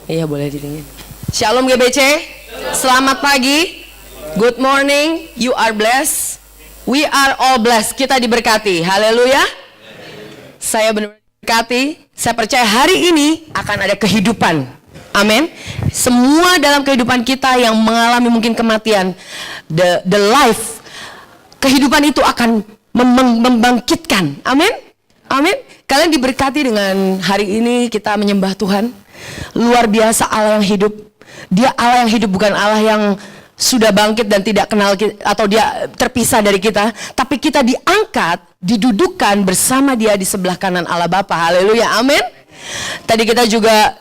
Iya, boleh dingin. Shalom GBC. Selamat pagi. Good morning. You are blessed. We are all blessed. Kita diberkati. Haleluya. Saya benar-benar diberkati. Saya percaya hari ini akan ada kehidupan. Amin. Semua dalam kehidupan kita yang mengalami mungkin kematian, the life, kehidupan itu akan membangkitkan. Amin. Amin. Kalian diberkati dengan hari ini kita menyembah Tuhan. Luar biasa Allah yang hidup. Dia Allah yang hidup, bukan Allah yang sudah bangkit dan tidak kenal kita, atau dia terpisah dari kita. Tapi kita diangkat, didudukkan bersama dia di sebelah kanan Allah Bapa. Haleluya, amin. Tadi kita juga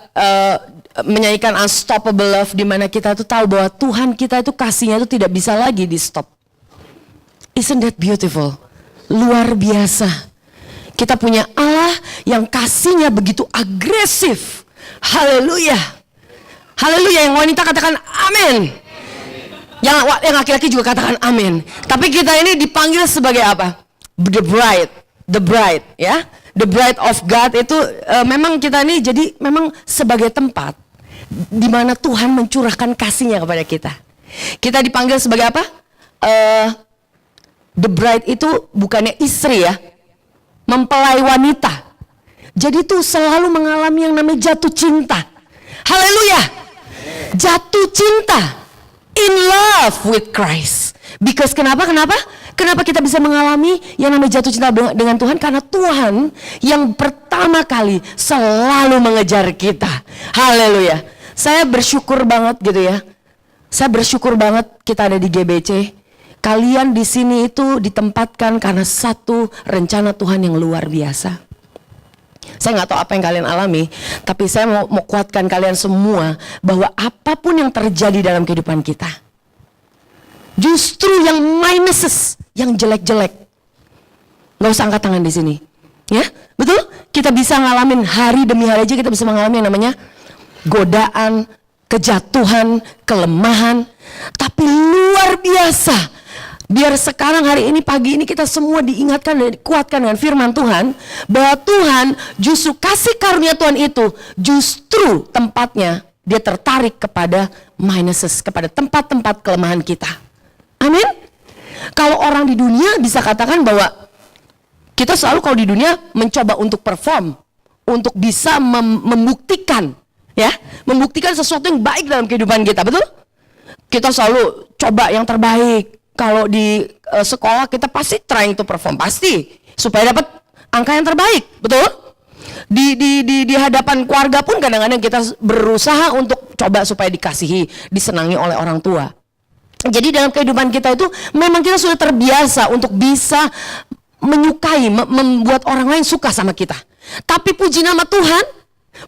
menyanyikan Unstoppable Love, di mana kita tuh tahu bahwa Tuhan kita itu kasihnya itu tidak bisa lagi di stop. Isn't that beautiful? Luar biasa. Kita punya Allah yang kasihnya begitu agresif. Haleluya. Haleluya. Yang wanita katakan amin. Yang laki-laki juga katakan amin. Tapi kita ini dipanggil sebagai apa? The bride, ya. The bride of God itu memang kita ini jadi memang sebagai tempat di mana Tuhan mencurahkan kasihnya kepada kita. Kita dipanggil sebagai apa? The bride itu bukannya istri ya, mempelai wanita. Jadi tuh selalu mengalami yang namanya jatuh cinta. Haleluya. Jatuh cinta. In love with Christ. Because kenapa? Kenapa kita bisa mengalami yang namanya jatuh cinta dengan Tuhan? Karena Tuhan yang pertama kali selalu mengejar kita. Haleluya. Saya bersyukur banget gitu ya. Saya bersyukur banget kita ada di GBC. Kalian di sini itu ditempatkan karena satu rencana Tuhan yang luar biasa. Saya nggak tahu apa yang kalian alami, tapi saya mau kuatkan kalian semua bahwa apapun yang terjadi dalam kehidupan kita, justru yang minuses, yang jelek-jelek, nggak usah angkat tangan di sini, ya betul? Kita bisa ngalamin hari demi hari aja, kita bisa mengalami yang namanya godaan, kejatuhan, kelemahan, tapi luar biasa. Biar sekarang hari ini pagi ini kita semua diingatkan dan dikuatkan dengan firman Tuhan bahwa Tuhan justru kasih karunia Tuhan itu justru tempatnya dia tertarik kepada minuses, kepada tempat-tempat kelemahan kita. Amin. Kalau orang di dunia bisa katakan bahwa kita selalu kalau di dunia mencoba untuk perform, untuk bisa membuktikan, ya, membuktikan sesuatu yang baik dalam kehidupan kita, betul? Kita selalu coba yang terbaik. Kalau di sekolah kita pasti trying to perform, pasti supaya dapat angka yang terbaik, betul? Di hadapan keluarga pun kadang-kadang kita berusaha untuk coba supaya dikasihi, disenangi oleh orang tua. Jadi dalam kehidupan kita itu memang kita sudah terbiasa untuk bisa menyukai, membuat orang lain suka sama kita. Tapi puji nama Tuhan,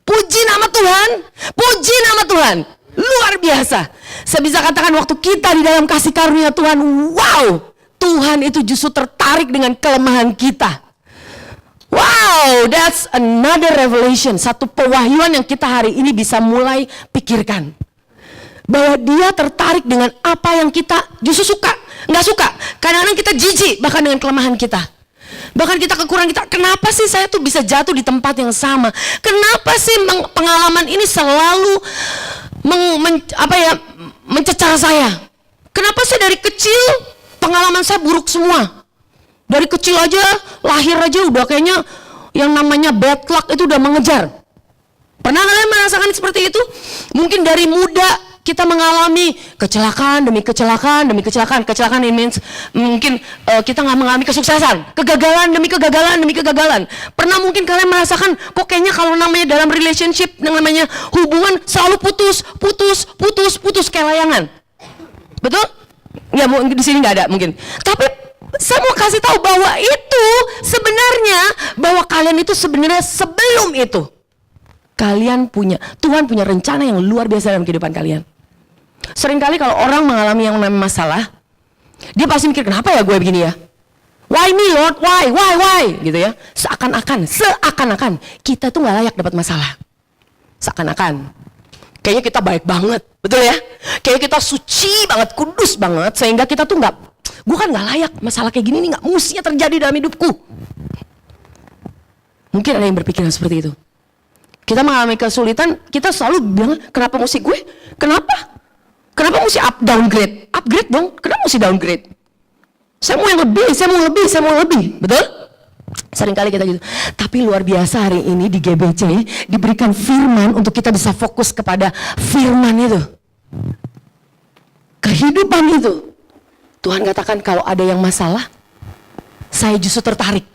puji nama Tuhan, puji nama Tuhan. Luar biasa. Saya bisa katakan waktu kita di dalam kasih karunia Tuhan, wow, Tuhan itu justru tertarik dengan kelemahan kita. Wow, that's another revelation. Satu pewahyuan yang kita hari ini bisa mulai pikirkan. Bahwa dia tertarik dengan apa yang kita justru suka, nggak suka. Kadang-kadang kita jijik bahkan dengan kelemahan kita. Bahkan kita kekurangan kita. Kenapa sih saya tuh bisa jatuh di tempat yang sama? Kenapa sih pengalaman ini selalu mencecar saya? Kenapa sih dari kecil pengalaman saya buruk semua? Dari kecil aja, lahir aja udah kayaknya yang namanya bad luck itu udah mengejar. Pernah kalian merasakan seperti itu? Mungkin dari muda kita mengalami kecelakaan demi kecelakaan demi kecelakaan. Kecelakaan ini means mungkin kita nggak mengalami kesuksesan, kegagalan demi kegagalan demi kegagalan. Pernah mungkin kalian merasakan kok kayaknya kalau namanya dalam relationship, yang namanya hubungan selalu putus kayak layangan. Betul? Ya di sini nggak ada mungkin. Tapi saya mau kasih tahu bahwa itu sebenarnya bahwa kalian itu sebenarnya sebelum itu Tuhan punya rencana yang luar biasa dalam kehidupan kalian. Seringkali kalau orang mengalami yang namanya masalah, dia pasti mikir kenapa ya gue begini ya? Why me Lord? Why? Gitu ya. Seakan-akan kita tuh nggak layak dapat masalah. Seakan-akan. Kayaknya kita baik banget, betul ya? Kayaknya kita suci banget, kudus banget, sehingga kita tuh gue kan nggak layak masalah kayak gini nih, nggak mestinya terjadi dalam hidupku. Mungkin ada yang berpikiran seperti itu. Kita mengalami kesulitan, kita selalu bilang, kenapa mesti gue? Kenapa? Kenapa mesti downgrade? Upgrade dong, kenapa mesti downgrade? Saya mau yang lebih, saya mau lebih, saya mau lebih. Betul? Seringkali kita gitu. Tapi luar biasa hari ini di GBC diberikan firman untuk kita bisa fokus kepada firman itu. Kehidupan itu. Tuhan katakan kalau ada yang masalah, saya justru tertarik.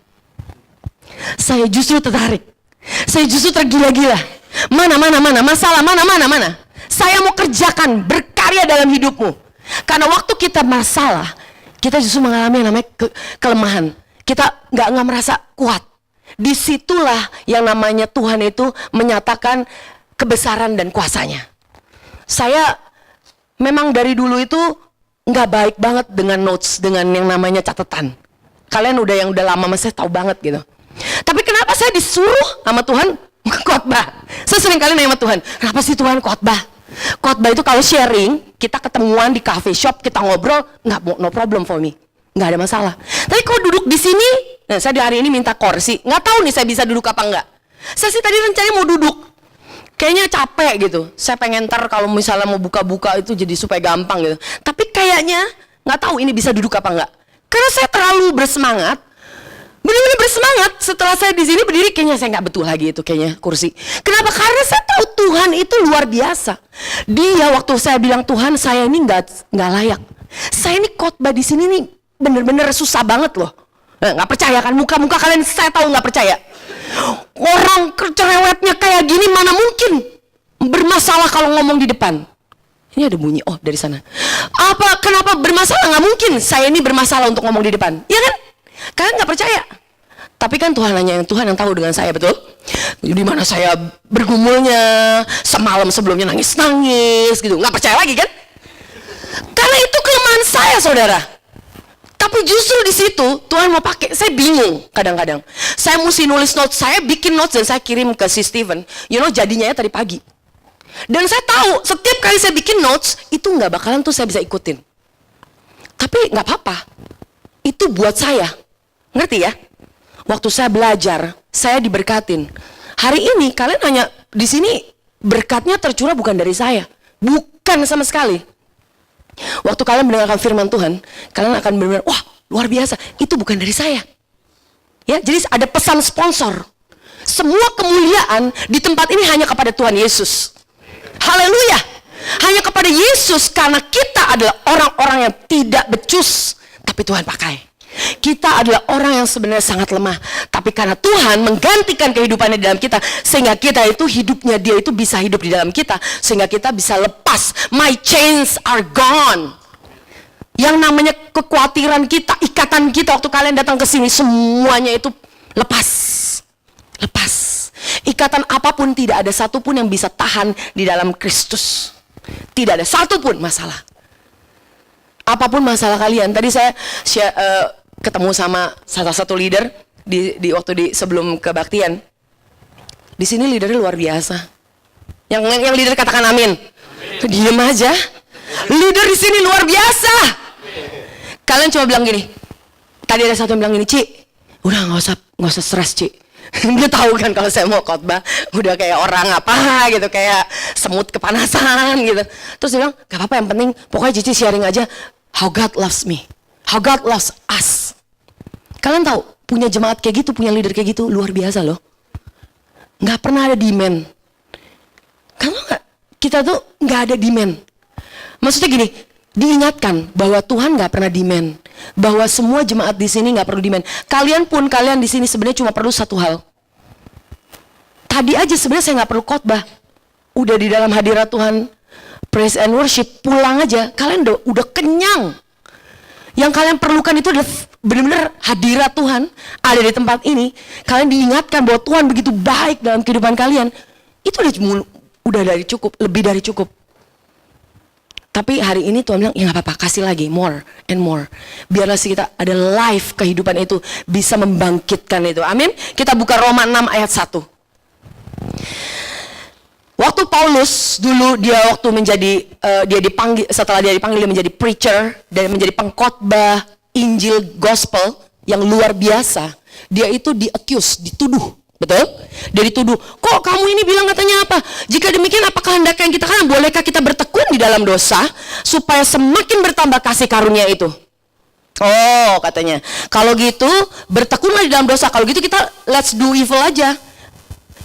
Saya justru tertarik. Saya justru tergila-gila. Mana, masalah, mana. Saya mau kerjakan, berkarya dalam hidupmu. Karena waktu kita masalah, kita justru mengalami yang namanya kelemahan. Kita nggak merasa kuat. Disitulah yang namanya Tuhan itu menyatakan kebesaran dan kuasanya. Saya memang dari dulu itu nggak baik banget dengan notes, dengan yang namanya catatan. Kalian yang udah lama sama saya tahu banget gitu. Tapi kenapa saya disuruh sama Tuhan khotbah? Saya sering kali nanya sama Tuhan, kenapa sih Tuhan khotbah? Khotbah itu kalau sharing, kita ketemuan di cafe shop, kita ngobrol, no problem for me. Nggak ada masalah. Tapi kalau duduk di sini, nah saya di hari ini minta kursi, nggak tahu nih saya bisa duduk apa enggak. Saya sih tadi rencananya mau duduk, kayaknya capek gitu. Saya pengen ntar kalau misalnya mau buka-buka itu jadi supaya gampang gitu. Tapi kayaknya nggak tahu ini bisa duduk apa enggak. Karena saya terlalu bersemangat, benar-benar bersemangat. Setelah saya di sini berdiri, kayaknya saya nggak betul lagi itu kayaknya kursi. Kenapa? Karena saya tahu Tuhan itu luar biasa. Dia waktu saya bilang Tuhan saya ini nggak layak. Saya ini khotbah di sini nih bener-bener susah banget loh. Nggak percaya kan, muka-muka kalian saya tahu nggak percaya. Orang cerewetnya kayak gini mana mungkin bermasalah kalau ngomong di depan. Ini ada bunyi, oh dari sana. Kenapa bermasalah? Nggak mungkin saya ini bermasalah untuk ngomong di depan, ya kan? Kalian nggak percaya. Tapi kan Tuhan yang tahu dengan saya, betul? Di mana saya bergumulnya, semalam sebelumnya nangis-nangis gitu, nggak percaya lagi kan? Karena itu kelemahan saya, saudara. Tapi justru di situ Tuhan mau pakai, saya bingung kadang-kadang. Saya mesti nulis notes, saya bikin notes dan saya kirim ke si Steven. Jadinya ya tadi pagi. Dan saya tahu setiap kali saya bikin notes itu nggak bakalan tuh saya bisa ikutin. Tapi nggak apa-apa. Itu buat saya, ngerti ya? Waktu saya belajar, saya diberkatin. Hari ini kalian hanya di sini berkatnya tercurah bukan dari saya, bukan sama sekali. Waktu kalian mendengarkan firman Tuhan, kalian akan benar-benar, wah luar biasa, itu bukan dari saya. Ya, jadi ada pesan sponsor. Semua kemuliaan di tempat ini hanya kepada Tuhan Yesus. Haleluya. Hanya kepada Yesus, karena kita adalah orang-orang yang tidak becus, tapi Tuhan pakai. Kita adalah orang yang sebenarnya sangat lemah, tapi karena Tuhan menggantikan kehidupannya di dalam kita, sehingga kita itu hidupnya dia itu bisa hidup di dalam kita, sehingga kita bisa lepas. My chains are gone. Yang namanya kekhawatiran kita, ikatan kita waktu kalian datang ke sini, semuanya itu lepas. Ikatan apapun, tidak ada satupun yang bisa tahan di dalam Kristus. Tidak ada satupun masalah. Apapun masalah kalian. Tadi saya ketemu sama salah satu leader di waktu sebelum kebaktian. Di sini leadernya luar biasa. Yang leader katakan amin. Diam aja. Leader di sini luar biasa. Kalian cuma bilang gini. Tadi ada satu yang bilang gini, Ci, udah nggak usah stres, Ci. Dia tahu kan kalau saya mau khotbah udah kayak orang apa gitu, kayak semut kepanasan gitu. Terus dia bilang, gak apa-apa, yang penting pokoknya Cici sharing aja how God loves me, how God loves us. Kalian tahu punya jemaat kayak gitu, punya leader kayak gitu luar biasa loh. Gak pernah ada demand. Kamu nggak? Kita tuh nggak ada demand. Maksudnya gini, diingatkan bahwa Tuhan nggak pernah demand, bahwa semua jemaat di sini nggak perlu demand. Kalian di sini sebenarnya cuma perlu satu hal. Tadi aja sebenarnya saya nggak perlu khotbah, udah di dalam hadirat Tuhan, praise and worship, pulang aja. Kalian udah kenyang. Yang kalian perlukan itu adalah benar-benar hadirat Tuhan ada di tempat ini. Kalian diingatkan bahwa Tuhan begitu baik dalam kehidupan kalian. Itu udah dari cukup, lebih dari cukup. Tapi hari ini Tuhan bilang, ya gak apa-apa, kasih lagi, more and more. Biarlah kita ada life kehidupan itu, bisa membangkitkan itu. Amin. Kita buka Roma 6 ayat 1. Waktu Paulus dulu dia dipanggil, setelah dia dipanggil dia menjadi preacher dan menjadi pengkhotbah Injil gospel yang luar biasa. Dia itu dituduh Betul? Dia dituduh, kok kamu ini bilang katanya apa? Jika demikian apakah hendak yang kita katakan, bolehkah kita bertekun di dalam dosa supaya semakin bertambah kasih karunia itu? Oh, katanya, kalau gitu bertekunlah di dalam dosa. Kalau gitu kita let's do evil aja.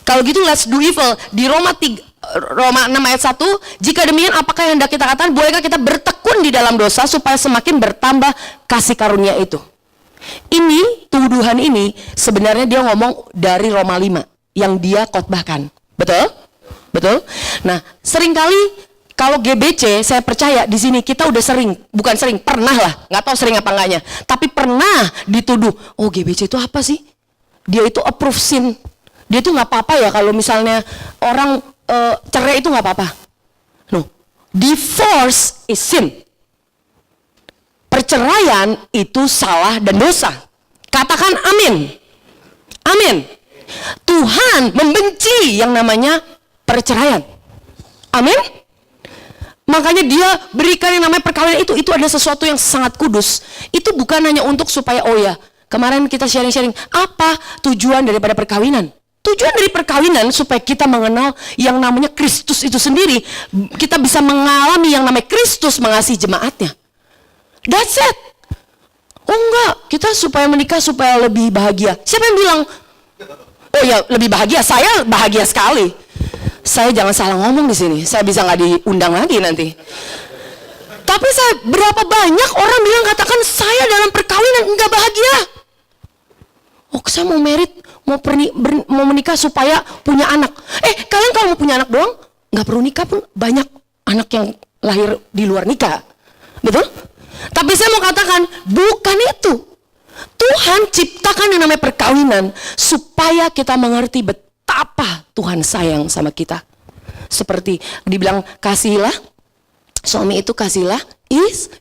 Kalau gitu let's do evil. Di Roma 6 ayat 1, jika demikian apakah yang hendak kita katakan, bolehkah kita bertekun di dalam dosa supaya semakin bertambah kasih karunia itu? Ini, tuduhan ini sebenarnya dia ngomong dari Roma 5 yang dia khotbahkan. Betul? Betul? Nah, seringkali kalau GBC, saya percaya di sini kita udah sering, bukan sering, pernah lah, nggak tahu sering apa enggaknya, tapi pernah dituduh, oh GBC itu apa sih? Dia itu approve sin. Dia itu nggak apa-apa ya kalau misalnya orang cerai itu nggak apa-apa. No, divorce is sin. Perceraian itu salah dan dosa. Katakan amin. Amin. Tuhan membenci yang namanya perceraian. Amin. Makanya dia berikan yang namanya perkawinan itu adalah sesuatu yang sangat kudus. Itu bukan hanya untuk supaya, oh ya, kemarin kita sharing-sharing, apa tujuan daripada perkawinan? Tujuan dari perkawinan supaya kita mengenal yang namanya Kristus itu sendiri. Kita bisa mengalami yang namanya Kristus mengasihi jemaatnya. That's it. Oh enggak, kita supaya menikah supaya lebih bahagia. Siapa yang bilang? Oh ya, lebih bahagia. Saya bahagia sekali. Saya jangan salah ngomong di sini. Saya bisa nggak diundang lagi nanti. Tapi berapa banyak orang bilang katakan saya dalam perkawinan enggak bahagia. Oh, saya mau merit, mau menikah supaya punya anak. Kalian kalau mau punya anak doang, nggak perlu nikah pun banyak anak yang lahir di luar nikah. Betul? Tapi saya mau katakan, bukan itu. Tuhan ciptakan yang namanya perkawinan supaya kita mengerti betapa Tuhan sayang sama kita. Seperti dibilang, kasihilah, suami itu kasihilah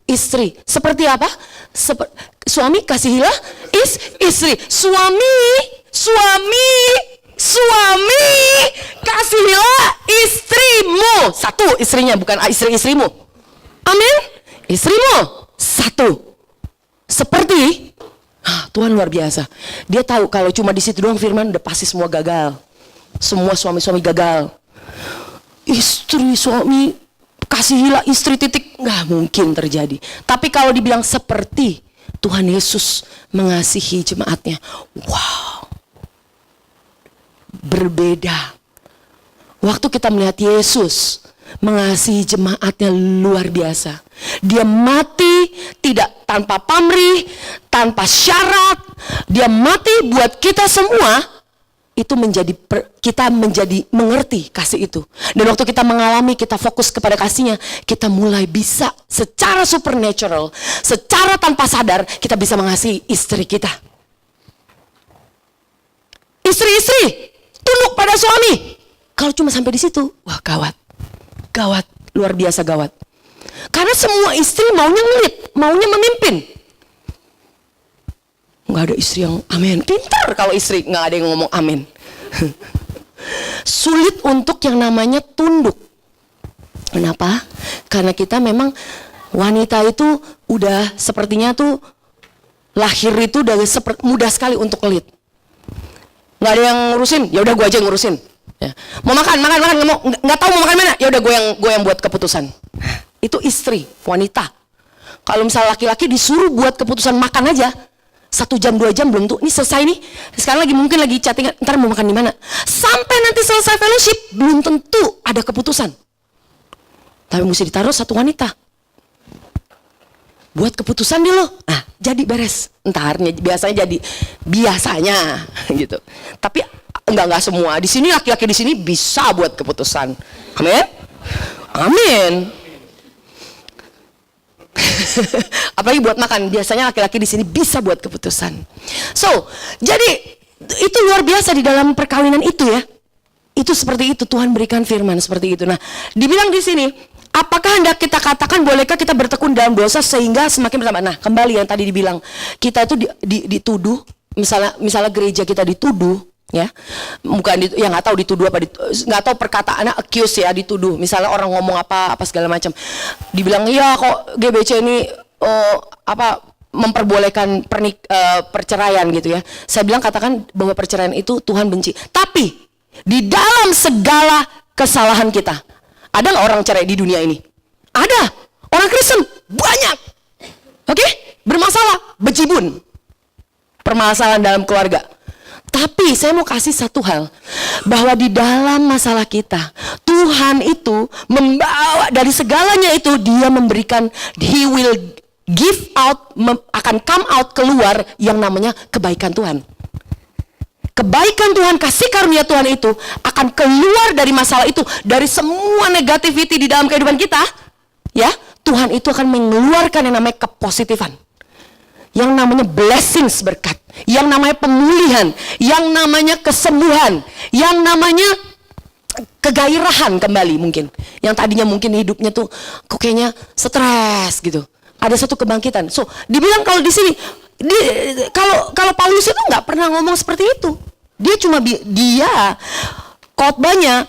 istri. Seperti apa? Suami kasihilah istri. Suami kasihilah istrimu. Satu istrinya, bukan istri-istrimu. Amin. Istrimu satu. Seperti Tuhan luar biasa. Dia tahu kalau cuma di situ doang firman udah pasti semua gagal. Semua suami-suami gagal. Istri suami kasihilah istri titik, nggak mungkin terjadi. Tapi kalau dibilang seperti Tuhan Yesus mengasihi jemaatnya, wow, berbeda. Waktu kita melihat Yesus mengasihi jemaatnya luar biasa. Dia mati tidak tanpa pamrih, tanpa syarat. Dia mati buat kita semua. Itu kita menjadi mengerti kasih itu. Dan waktu kita mengalami, kita fokus kepada kasihnya, kita mulai bisa secara supernatural, secara tanpa sadar, kita bisa mengasihi istri kita. Istri-istri, tunduk pada suami. Kalau cuma sampai di situ, wah gawat. Gawat, luar biasa gawat. Karena semua istri maunya ngelit, maunya memimpin. Nggak ada istri yang amin. Pintar kalau istri nggak ada yang ngomong amin. Sulit untuk yang namanya tunduk. Kenapa? Karena kita memang wanita itu udah sepertinya tuh lahir itu udah mudah sekali untuk ngelit. Nggak ada yang ngurusin, ya udah gue aja yang ngurusin. Ya. Mau makan, nggak tahu mau makan mana, ya udah gue yang buat keputusan. Itu istri, wanita. Kalau misalnya laki-laki disuruh buat keputusan makan aja, 1 jam 2 jam belum tuh, ini selesai nih. Sekarang mungkin lagi chatting, ntar mau makan di mana. Sampai nanti selesai fellowship, belum tentu ada keputusan. Tapi mesti ditaruh satu wanita. Buat keputusan dulu, jadi beres. Entarnya biasanya gitu. Tapi enggak semua. Di sini laki-laki di sini bisa buat keputusan. Amin. Amin. Apalagi buat makan, biasanya laki-laki di sini bisa buat keputusan. So, jadi itu luar biasa di dalam perkawinan itu ya. Itu seperti itu, Tuhan berikan firman seperti itu. Nah, dibilang di sini, apakah hendak kita katakan bolehkah kita bertekun dalam dosa sehingga semakin bertambah? Nah, kembali yang tadi dibilang, kita itu dituduh, misalnya gereja kita dituduh, ya, bukan yang nggak tahu dituduh apa, nggak tahu perkataannya accuse ya, dituduh. Misalnya orang ngomong apa segala macam, dibilang ya kok GBC ini memperbolehkan perceraian gitu ya. Saya bilang katakan bahwa perceraian itu Tuhan benci. Tapi di dalam segala kesalahan kita, ada nggak orang cerai di dunia ini? Ada. Orang Kristen banyak. Oke? Bermasalah, bejibun. Permasalahan dalam keluarga. Tapi saya mau kasih satu hal, bahwa di dalam masalah kita, Tuhan itu membawa dari segalanya itu, Dia memberikan, He will give out, akan come out keluar yang namanya kebaikan Tuhan. Kebaikan Tuhan, kasih karunia Tuhan itu akan keluar dari masalah itu, dari semua negativity di dalam kehidupan kita. Ya, Tuhan itu akan mengeluarkan yang namanya kepositifan, yang namanya blessings, berkat, yang namanya pemulihan, yang namanya kesembuhan, yang namanya kegairahan kembali mungkin. Yang tadinya mungkin hidupnya tuh kok kayaknya stres gitu. Ada satu kebangkitan. So, dibilang kalau di sini, kalau Paulus itu nggak pernah ngomong seperti itu. Dia cuma dia khotbahnya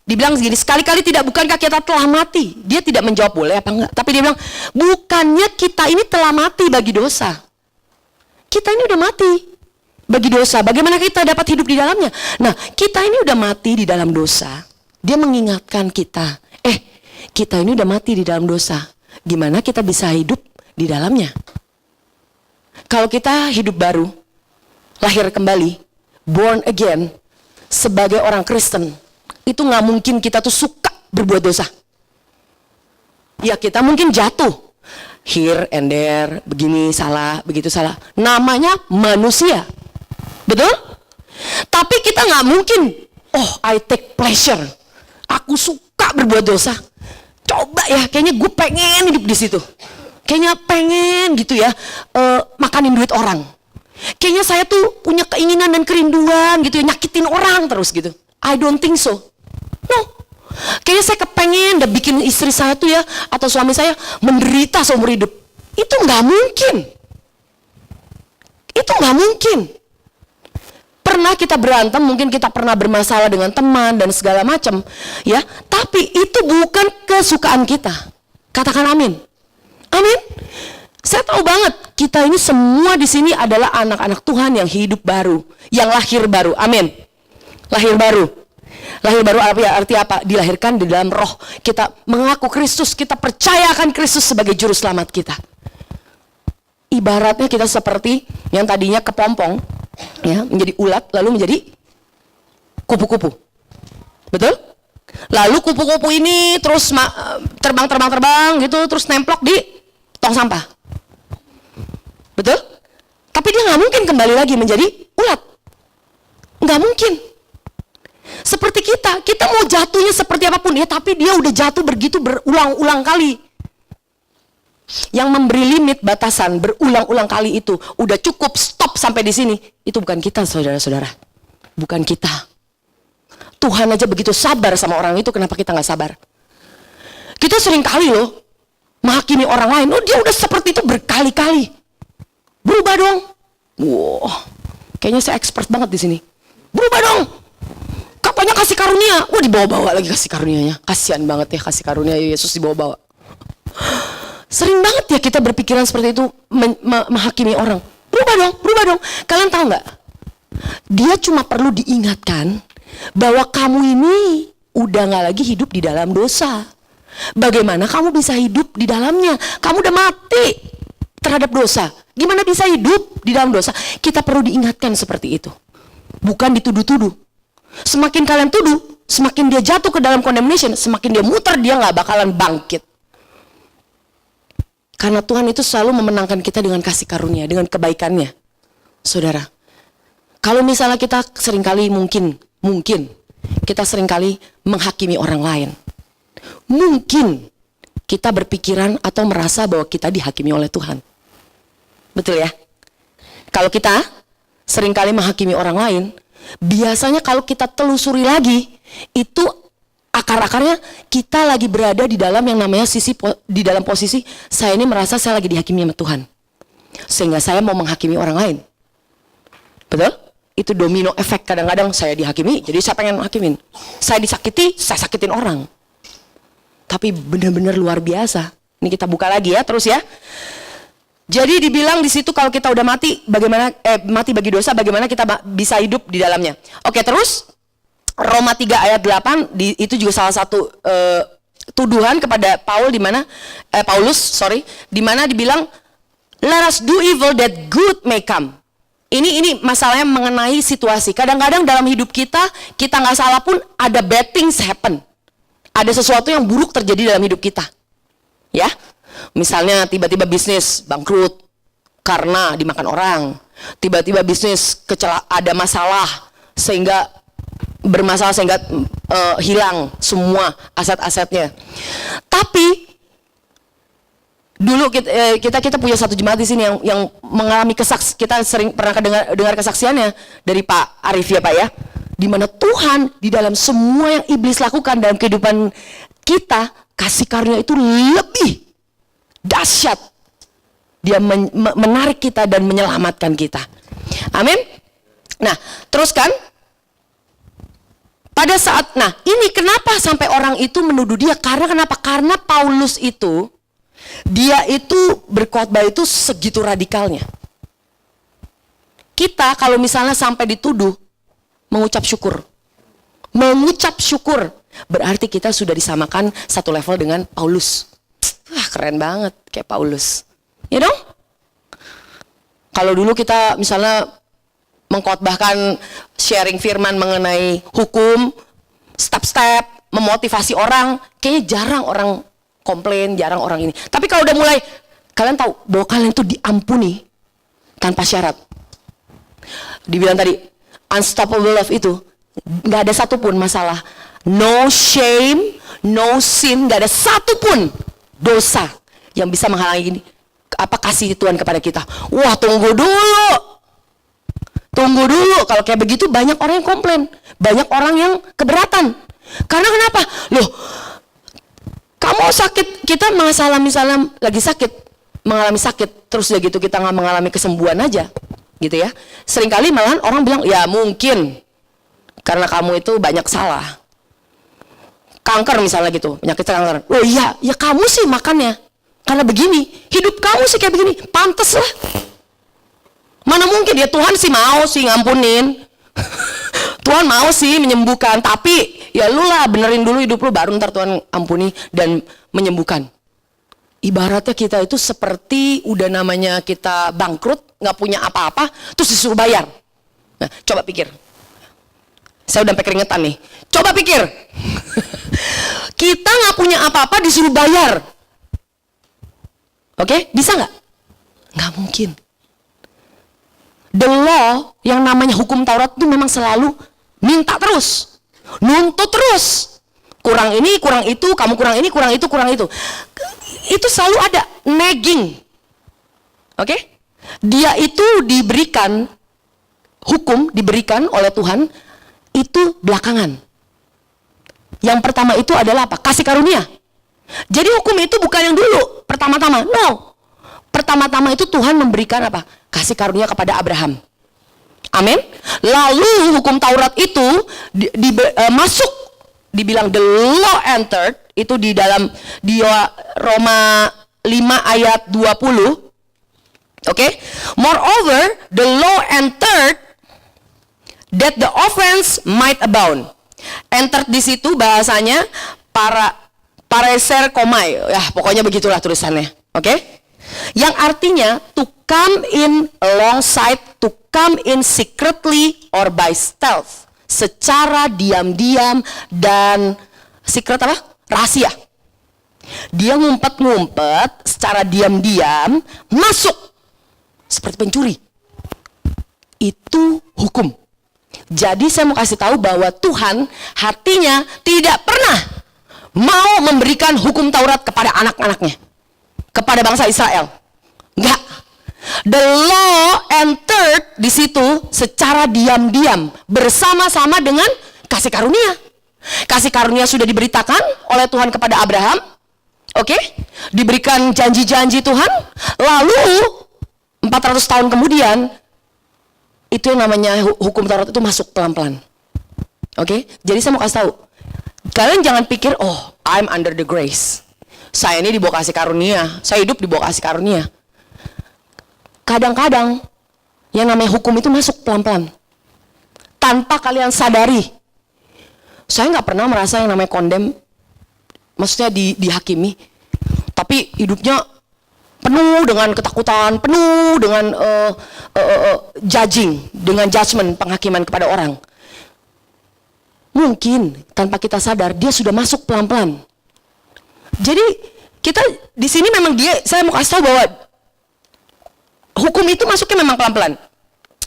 dibilang segini, sekali-kali tidak, bukankah kita telah mati? Dia tidak menjawab boleh apa enggak, tapi dia bilang bukannya kita ini telah mati bagi dosa. Kita ini udah mati bagi dosa. Bagaimana kita dapat hidup di dalamnya? Nah, kita ini udah mati di dalam dosa. Dia mengingatkan kita, kita ini udah mati di dalam dosa. Gimana kita bisa hidup di dalamnya? Kalau kita hidup baru, lahir kembali, born again, sebagai orang Kristen, itu nggak mungkin kita tuh suka berbuat dosa. Ya, kita mungkin jatuh here and there, begini salah, begitu salah. Namanya manusia, betul? Tapi kita nggak mungkin, I take pleasure, aku suka berbuat dosa. Coba ya, kayaknya gue pengen hidup di situ. Kayaknya pengen gitu ya, makanin duit orang. Kayaknya saya tuh punya keinginan dan kerinduan gitu ya, nyakitin orang terus gitu. I don't think so. No. Kayaknya saya kepengen udah bikin istri saya tuh ya, atau suami saya menderita seumur hidup. Itu nggak mungkin. Itu nggak mungkin. Pernah kita berantem, mungkin kita pernah bermasalah dengan teman dan segala macam, ya. Tapi itu bukan kesukaan kita. Katakan amin. Amin. Saya tahu banget kita ini semua di sini adalah anak-anak Tuhan yang hidup baru, yang lahir baru. Amin. Lahir baru. Lahir baru arti apa? Dilahirkan di dalam roh. Kita mengaku Kristus, kita percayakan Kristus sebagai juru selamat kita. Ibaratnya kita seperti yang tadinya kepompong, ya, menjadi ulat, lalu menjadi kupu-kupu. Betul? Lalu kupu-kupu ini terus terbang gitu, terus nemplok di tong sampah. Betul? Tapi dia nggak mungkin kembali lagi menjadi ulat. Nggak mungkin. Seperti kita mau jatuhnya seperti apapun ya, tapi dia udah jatuh begitu berulang-ulang kali. Yang memberi limit batasan berulang-ulang kali itu udah cukup, stop sampai di sini. Itu bukan kita, saudara-saudara. Bukan kita. Tuhan aja begitu sabar sama orang itu, kenapa kita nggak sabar? Kita sering kali loh menghakimi orang lain. Dia udah seperti itu berkali-kali. Berubah dong. Wow, kayaknya saya expert banget di sini. Berubah dong. Kapannya kasih karunia? Dibawa-bawa lagi kasih karunianya. Kasihan banget ya kasih karunia Yesus dibawa-bawa. Sering banget ya kita berpikiran seperti itu, menghakimi orang. Berubah dong. Kalian tahu nggak? Dia cuma perlu diingatkan bahwa kamu ini udah nggak lagi hidup di dalam dosa. Bagaimana kamu bisa hidup di dalamnya? Kamu udah mati terhadap dosa. Gimana bisa hidup di dalam dosa? Kita perlu diingatkan seperti itu. Bukan dituduh-tuduh. Semakin kalian tuduh, semakin dia jatuh ke dalam condemnation, semakin dia muter, dia nggak bakalan bangkit. Karena Tuhan itu selalu memenangkan kita dengan kasih karunia, dengan kebaikannya. Saudara, kalau misalnya kita seringkali mungkin kita seringkali menghakimi orang lain. Mungkin kita berpikiran atau merasa bahwa kita dihakimi oleh Tuhan. Betul ya? Kalau kita seringkali menghakimi orang lain, biasanya kalau kita telusuri lagi, itu akar-akarnya kita lagi berada di dalam yang namanya di dalam posisi saya ini merasa saya lagi dihakimi sama Tuhan, sehingga saya mau menghakimi orang lain. Betul? Itu domino efek. Kadang-kadang saya dihakimi, jadi saya pengen menghakimin. Saya disakiti, saya sakitin orang. Tapi benar-benar luar biasa. Ini kita buka lagi ya, terus ya. Jadi dibilang di situ kalau kita udah mati, bagaimana mati bagi dosa, bagaimana kita bisa hidup di dalamnya. Oke, terus Roma 3 ayat 8 itu juga salah satu tuduhan kepada Paulus di mana dibilang let us do evil that good may come. Ini masalahnya mengenai situasi. Kadang-kadang dalam hidup kita nggak salah pun ada bad things happen. Ada sesuatu yang buruk terjadi dalam hidup kita. Ya. Misalnya tiba-tiba bisnis bangkrut karena dimakan orang. Tiba-tiba bisnis ada masalah sehingga hilang semua aset-asetnya. Tapi dulu kita punya satu jemaat di sini yang mengalami kita sering pernah dengar kesaksiannya dari Pak Arif ya Pak ya. Di mana Tuhan di dalam semua yang iblis lakukan dalam kehidupan kita, kasih karunia itu lebih dahsyat. Dia menarik kita dan menyelamatkan kita. Amin. Nah, teruskan. Pada saat, ini kenapa sampai orang itu menuduh dia? Karena kenapa? Karena Paulus itu, dia itu berkhotbah itu segitu radikalnya. Kita kalau misalnya sampai dituduh, mengucap syukur. Mengucap syukur. Berarti kita sudah disamakan satu level dengan Paulus. Wah, keren banget kayak Paulus. Ya dong? Kalau dulu kita misalnya mengkhotbahkan sharing firman mengenai hukum, step-step, memotivasi orang, kayaknya jarang orang komplain, jarang orang ini. Tapi kalau udah mulai, kalian tahu bahwa kalian itu diampuni tanpa syarat. Dibilang tadi, unstoppable love itu, gak ada satupun masalah. No shame, no sin, gak ada satupun dosa yang bisa menghalangi kasih Tuhan kepada kita. Wah, tunggu dulu, kalau kayak begitu banyak orang yang komplain, banyak orang yang keberatan. Karena kenapa? Loh, kamu sakit, kita misalnya lagi mengalami sakit, terus ya gitu kita nggak mengalami kesembuhan aja, gitu ya. Seringkali malahan orang bilang, ya mungkin karena kamu itu banyak salah. Kanker misalnya gitu, penyakit kanker. Oh iya, ya kamu sih makannya karena begini, hidup kamu sih kayak begini, pantes lah. Mana mungkin ya, Tuhan sih mau sih ngampunin. Tuhan mau sih menyembuhkan, tapi ya lu lah benerin dulu hidup lu, baru ntar Tuhan ampuni dan menyembuhkan. Ibaratnya kita itu seperti udah namanya kita bangkrut, nggak punya apa-apa, terus disuruh bayar. Nah, coba pikir. Saya udah sampai keringetan nih. Coba pikir. Kita nggak punya apa-apa disuruh bayar. Oke, bisa nggak? Nggak mungkin. The law yang namanya hukum Taurat itu memang selalu minta terus, nuntut terus. Kurang ini, kurang itu, kamu kurang ini, kurang itu, kurang itu. Itu selalu ada nagging. Oke? Dia itu diberikan hukum, diberikan oleh Tuhan itu belakangan. Yang pertama itu adalah apa? Kasih karunia. Jadi hukum itu bukan yang dulu, pertama-tama. No. Pertama-tama itu Tuhan memberikan apa? Kasih karunia kepada Abraham. Amin. Lalu hukum Taurat itu masuk, dibilang the law entered, itu di dalam Roma 5 ayat 20. Oke. Moreover, the law entered that the offense might abound. Entered di situ bahasanya pareser komai. Ya, pokoknya begitulah tulisannya. Oke? Yang artinya to come in alongside, to come in secretly or by stealth. Secara diam-diam dan secret apa? Rahasia. Dia ngumpet-ngumpet secara diam-diam masuk seperti pencuri. Itu hukum. Jadi saya mau kasih tahu bahwa Tuhan hatinya tidak pernah mau memberikan hukum Taurat kepada anak-anaknya, kepada bangsa Israel. Enggak. The law entered di situ secara diam-diam bersama-sama dengan kasih karunia. Kasih karunia sudah diberitakan oleh Tuhan kepada Abraham. Oke? Diberikan janji-janji Tuhan. Lalu 400 tahun kemudian itu yang namanya hukum Taurat itu masuk pelan-pelan. Oke? Jadi saya mau kasih tahu. Kalian jangan pikir, oh, I'm under the grace. Saya ini dibawa kasih karunia. Saya hidup dibawa kasih karunia. kadang-kadang yang namanya hukum itu masuk pelan-pelan. Tanpa kalian sadari. Saya nggak pernah merasa yang namanya kondem, maksudnya dihakimi. Tapi hidupnya penuh dengan ketakutan, penuh dengan judging, dengan judgment, penghakiman kepada orang. Mungkin tanpa kita sadar, dia sudah masuk pelan-pelan. Jadi kita di sini memang saya mau kasih tahu bahwa hukum itu masuknya memang pelan-pelan.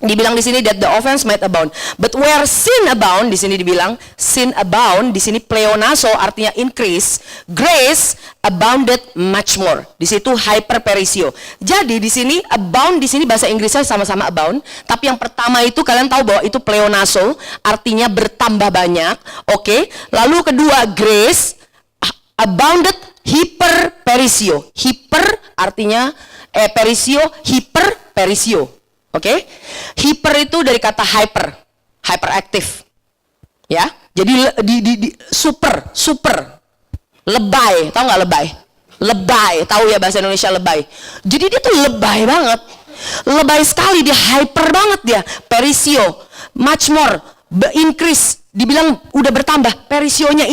Dibilang di sini that the offense might abound. But where sin abound, di sini dibilang sin abound, di sini pleonazo artinya increase, grace abounded much more. Di situ hyperperisio. Jadi di sini abound, di sini bahasa Inggrisnya sama-sama abound, tapi yang pertama itu kalian tahu bahwa itu pleonazo, artinya bertambah banyak, oke? Lalu kedua grace abounded hyperperisio. Hyper artinya perisio, hyperperisio. Oke, hyper itu dari kata hyperactive, ya. Jadi super, lebay, tahu nggak lebay? Lebay, tahu ya bahasa Indonesia lebay. Jadi dia tuh lebay banget, lebay sekali, dia hyper banget dia. Perisio, much more, increase, dibilang udah bertambah. Perisionya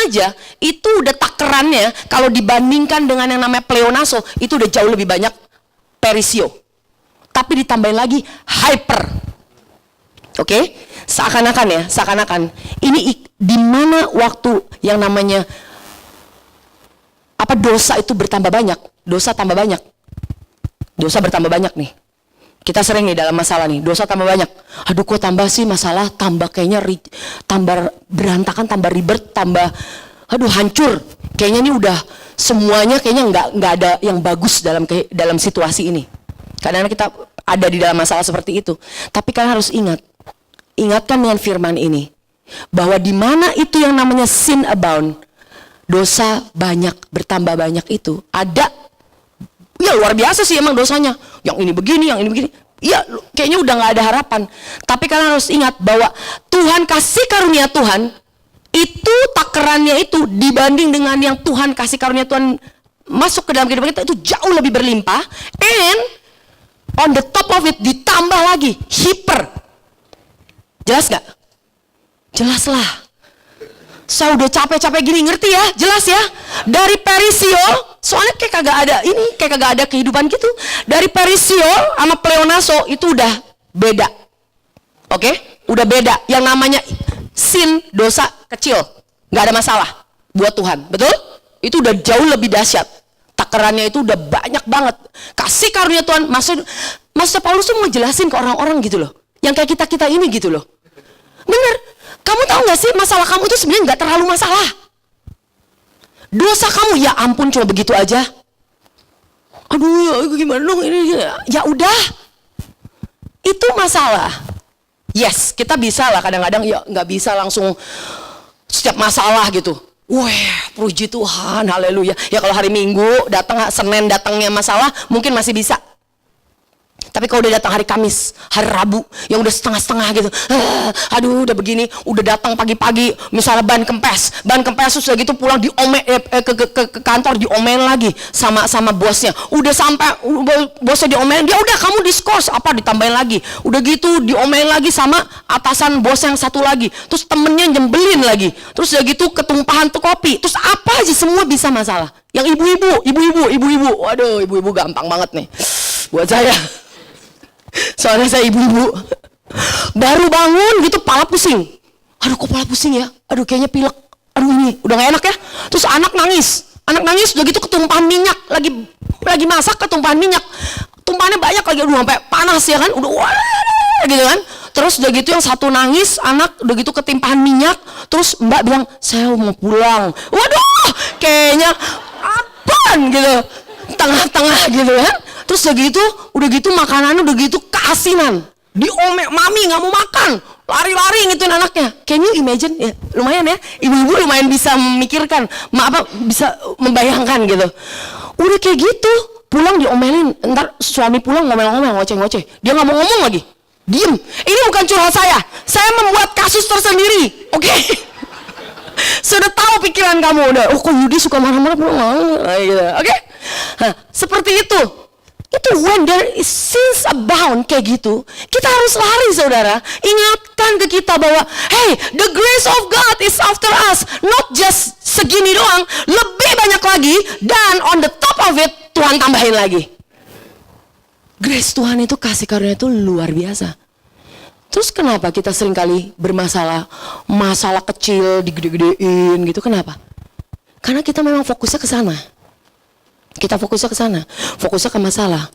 aja itu udah takerannya. Kalau dibandingkan dengan yang namanya pleonazo, itu udah jauh lebih banyak perisio. Tapi ditambahin lagi hyper. Oke? Seakan-akan ini di mana waktu yang namanya dosa itu bertambah banyak, dosa tambah banyak. Dosa bertambah banyak nih. Kita sering nih dalam masalah nih, dosa tambah banyak. Aduh kok tambah sih masalah, tambah kayaknya tambah berantakan, tambah ribet, tambah hancur. Kayaknya ini udah semuanya kayaknya nggak ada yang bagus dalam situasi ini. Kadang-kadang kita ada di dalam masalah seperti itu. Tapi kalian harus ingatkan dengan firman ini, bahwa di mana itu yang namanya sin abound, dosa banyak, bertambah banyak itu, ada, ya luar biasa sih emang dosanya. Yang ini begini, yang ini begini. Ya kayaknya udah gak ada harapan. Tapi kalian harus ingat bahwa Tuhan kasih karunia Tuhan, itu takarannya itu dibanding dengan yang Tuhan kasih karunia Tuhan masuk ke dalam kehidupan kita, itu jauh lebih berlimpah. And on the top of it ditambah lagi hyper. Jelas gak? Jelas lah. Saya udah capek-capek gini, ngerti ya? Jelas ya? Dari perisio, soalnya kayak kagak ada kehidupan gitu. Dari perisio sama pleonazo itu udah beda. Oke? Udah beda. Yang namanya sin, dosa kecil, nggak ada masalah buat Tuhan. Betul? Itu udah jauh lebih dahsyat. Takarannya itu udah banyak banget. Kasih karunia Tuhan, maksud Paulus tuh mau jelasin ke orang-orang gitu loh, yang kayak kita ini gitu loh. Bener, kamu tahu nggak sih masalah kamu itu sebenarnya nggak terlalu masalah. Dosa kamu ya ampun cuma begitu aja. Aduh gimana dong ini? Ya udah, itu masalah. Yes, kita bisa lah kadang-kadang, ya nggak bisa langsung setiap masalah gitu. Wah, puji Tuhan, haleluya. Ya kalau hari Minggu datang, Senin datangnya masalah, mungkin masih bisa. Tapi kalau udah datang hari Kamis, hari Rabu, yang udah setengah-setengah gitu, aduh udah begini, udah datang pagi-pagi, misalnya ban kempes terus udah gitu pulang ke kantor diomelin lagi sama bosnya. Udah sampai bosnya diomelin, dia udah kamu diskors ditambahin lagi. Udah gitu diomelin lagi sama atasan bos yang satu lagi. Terus temennya nyembelin lagi. Terus udah gitu ketumpahan tuh kopi. Terus apa aja semua bisa masalah. Yang ibu-ibu, waduh ibu-ibu gampang banget nih buat saya. Soalnya saya ibu-ibu baru bangun gitu pala pusing. Aduh kok pala pusing ya? Aduh kayaknya pilek. Aduh ini udah gak enak ya. Terus anak nangis udah gitu ketumpahan minyak. Lagi masak ketumpahan minyak. Tumpahannya banyak lagi, udah sampai panas ya kan. Udah wah gitu kan. Terus udah gitu yang satu nangis, anak udah gitu ketimpahan minyak. Terus mbak bilang, saya mau pulang. Waduh kayaknya apaan gitu. Tengah-tengah gitu kan. Terus udah gitu makanannya udah gitu keasinan. Diomel, mami nggak mau makan, lari-lari ngituin anaknya. Can you imagine? Ya, lumayan ya, ibu-ibu lumayan bisa memikirkan, bisa membayangkan gitu. Udah kayak gitu, pulang diomelin. Ntar suami pulang ngomel-ngomel, ngoceh-ngoceh. Dia nggak mau ngomong lagi, diem. Ini bukan curhat saya membuat kasus tersendiri, oke? Sudah tahu pikiran kamu udah. Oh kok Yudi suka marah-marah pulang, gitu. Oke? Nah, seperti itu Itu when there is sins abound kayak gitu, kita harus lari saudara. Ingatkan ke kita bahwa hey, the grace of God is after us. Not just segini doang, lebih banyak lagi. Dan on the top of it, Tuhan tambahin lagi. Grace Tuhan itu, kasih karunia itu luar biasa. Terus kenapa kita seringkali bermasalah, masalah kecil digede-gedein gitu, kenapa? Karena kita memang fokusnya ke sana. Kita fokusnya ke sana, fokusnya ke masalah.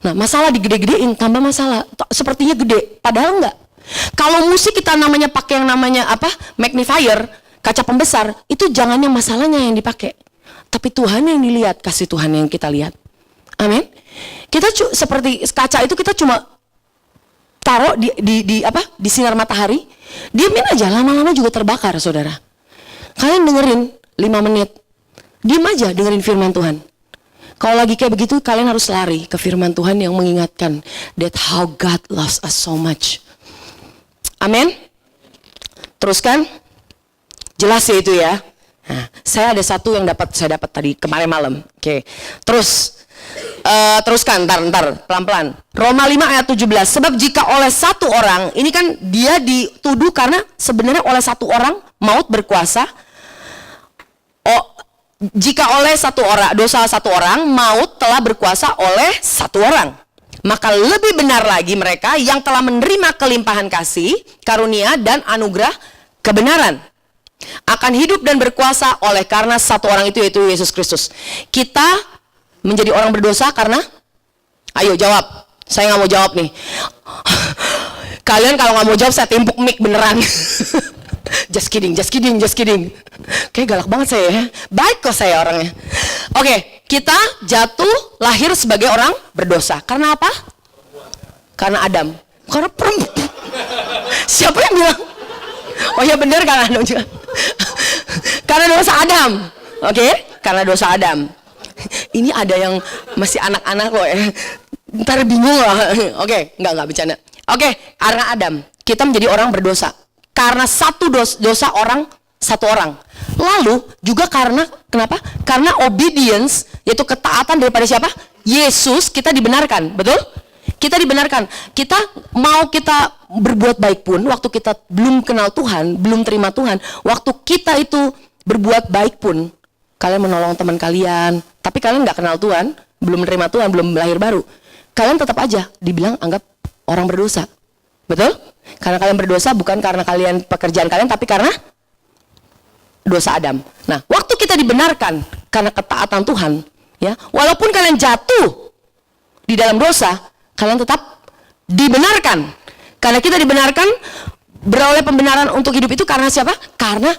Nah, masalah digede-gedein, tambah masalah. Sepertinya gede, padahal enggak. Kalau musik kita namanya pakai yang namanya apa? Magnifier, kaca pembesar, itu jangan yang masalahnya yang dipakai. Tapi Tuhan yang dilihat, kasih Tuhan yang kita lihat. Amin. Kita seperti kaca itu kita cuma taruh di sinar matahari, diamin aja, lama-lama juga terbakar, saudara. Kalian dengerin 5 menit, diam aja dengerin firman Tuhan. Kalau lagi kayak begitu, kalian harus lari ke firman Tuhan yang mengingatkan that how God loves us so much. Amin. Teruskan. Jelas ya itu ya. Nah, saya ada satu yang saya dapat tadi kemarin malam. Oke. Teruskan, ntar, pelan-pelan. Roma 5 ayat 17. Sebab jika oleh satu orang, ini kan dia dituduh karena sebenarnya oleh satu orang maut berkuasa. Jika oleh dosa satu orang, maut telah berkuasa oleh satu orang. Maka lebih benar lagi mereka yang telah menerima kelimpahan kasih, karunia, dan anugerah kebenaran akan hidup dan berkuasa oleh karena satu orang itu, yaitu Yesus Kristus. Kita menjadi orang berdosa karena, ayo jawab, saya nggak mau jawab nih. Kalian kalau nggak mau jawab, saya timpuk mic beneran. Just kidding. Kayak galak banget saya ya. Baik kok saya orangnya. Oke, kita jatuh lahir sebagai orang berdosa. Karena apa? Karena Adam. Karena perempuan. Siapa yang bilang? Oh ya benar, karena Adam juga. Karena dosa Adam. Oke? Karena dosa Adam. Ini ada yang masih anak-anak loh ya. Ntar bingung lah. Oke, enggak bercanda. Oke, karena Adam kita menjadi orang berdosa. Karena satu dosa satu orang. Lalu juga karena, kenapa? Karena obedience, yaitu ketaatan daripada siapa? Yesus, kita dibenarkan, betul? Kita dibenarkan. Kita berbuat baik pun, waktu kita belum kenal Tuhan, belum terima Tuhan, waktu kita itu berbuat baik pun, kalian menolong teman kalian, tapi kalian nggak kenal Tuhan, belum menerima Tuhan, belum lahir baru, kalian tetap aja dibilang anggap orang berdosa, betul? Karena kalian berdosa bukan karena pekerjaan kalian, tapi karena dosa Adam. Nah, waktu kita dibenarkan karena ketaatan Tuhan, ya, walaupun kalian jatuh di dalam dosa, kalian tetap dibenarkan. Karena kita dibenarkan, beroleh pembenaran untuk hidup itu karena siapa? Karena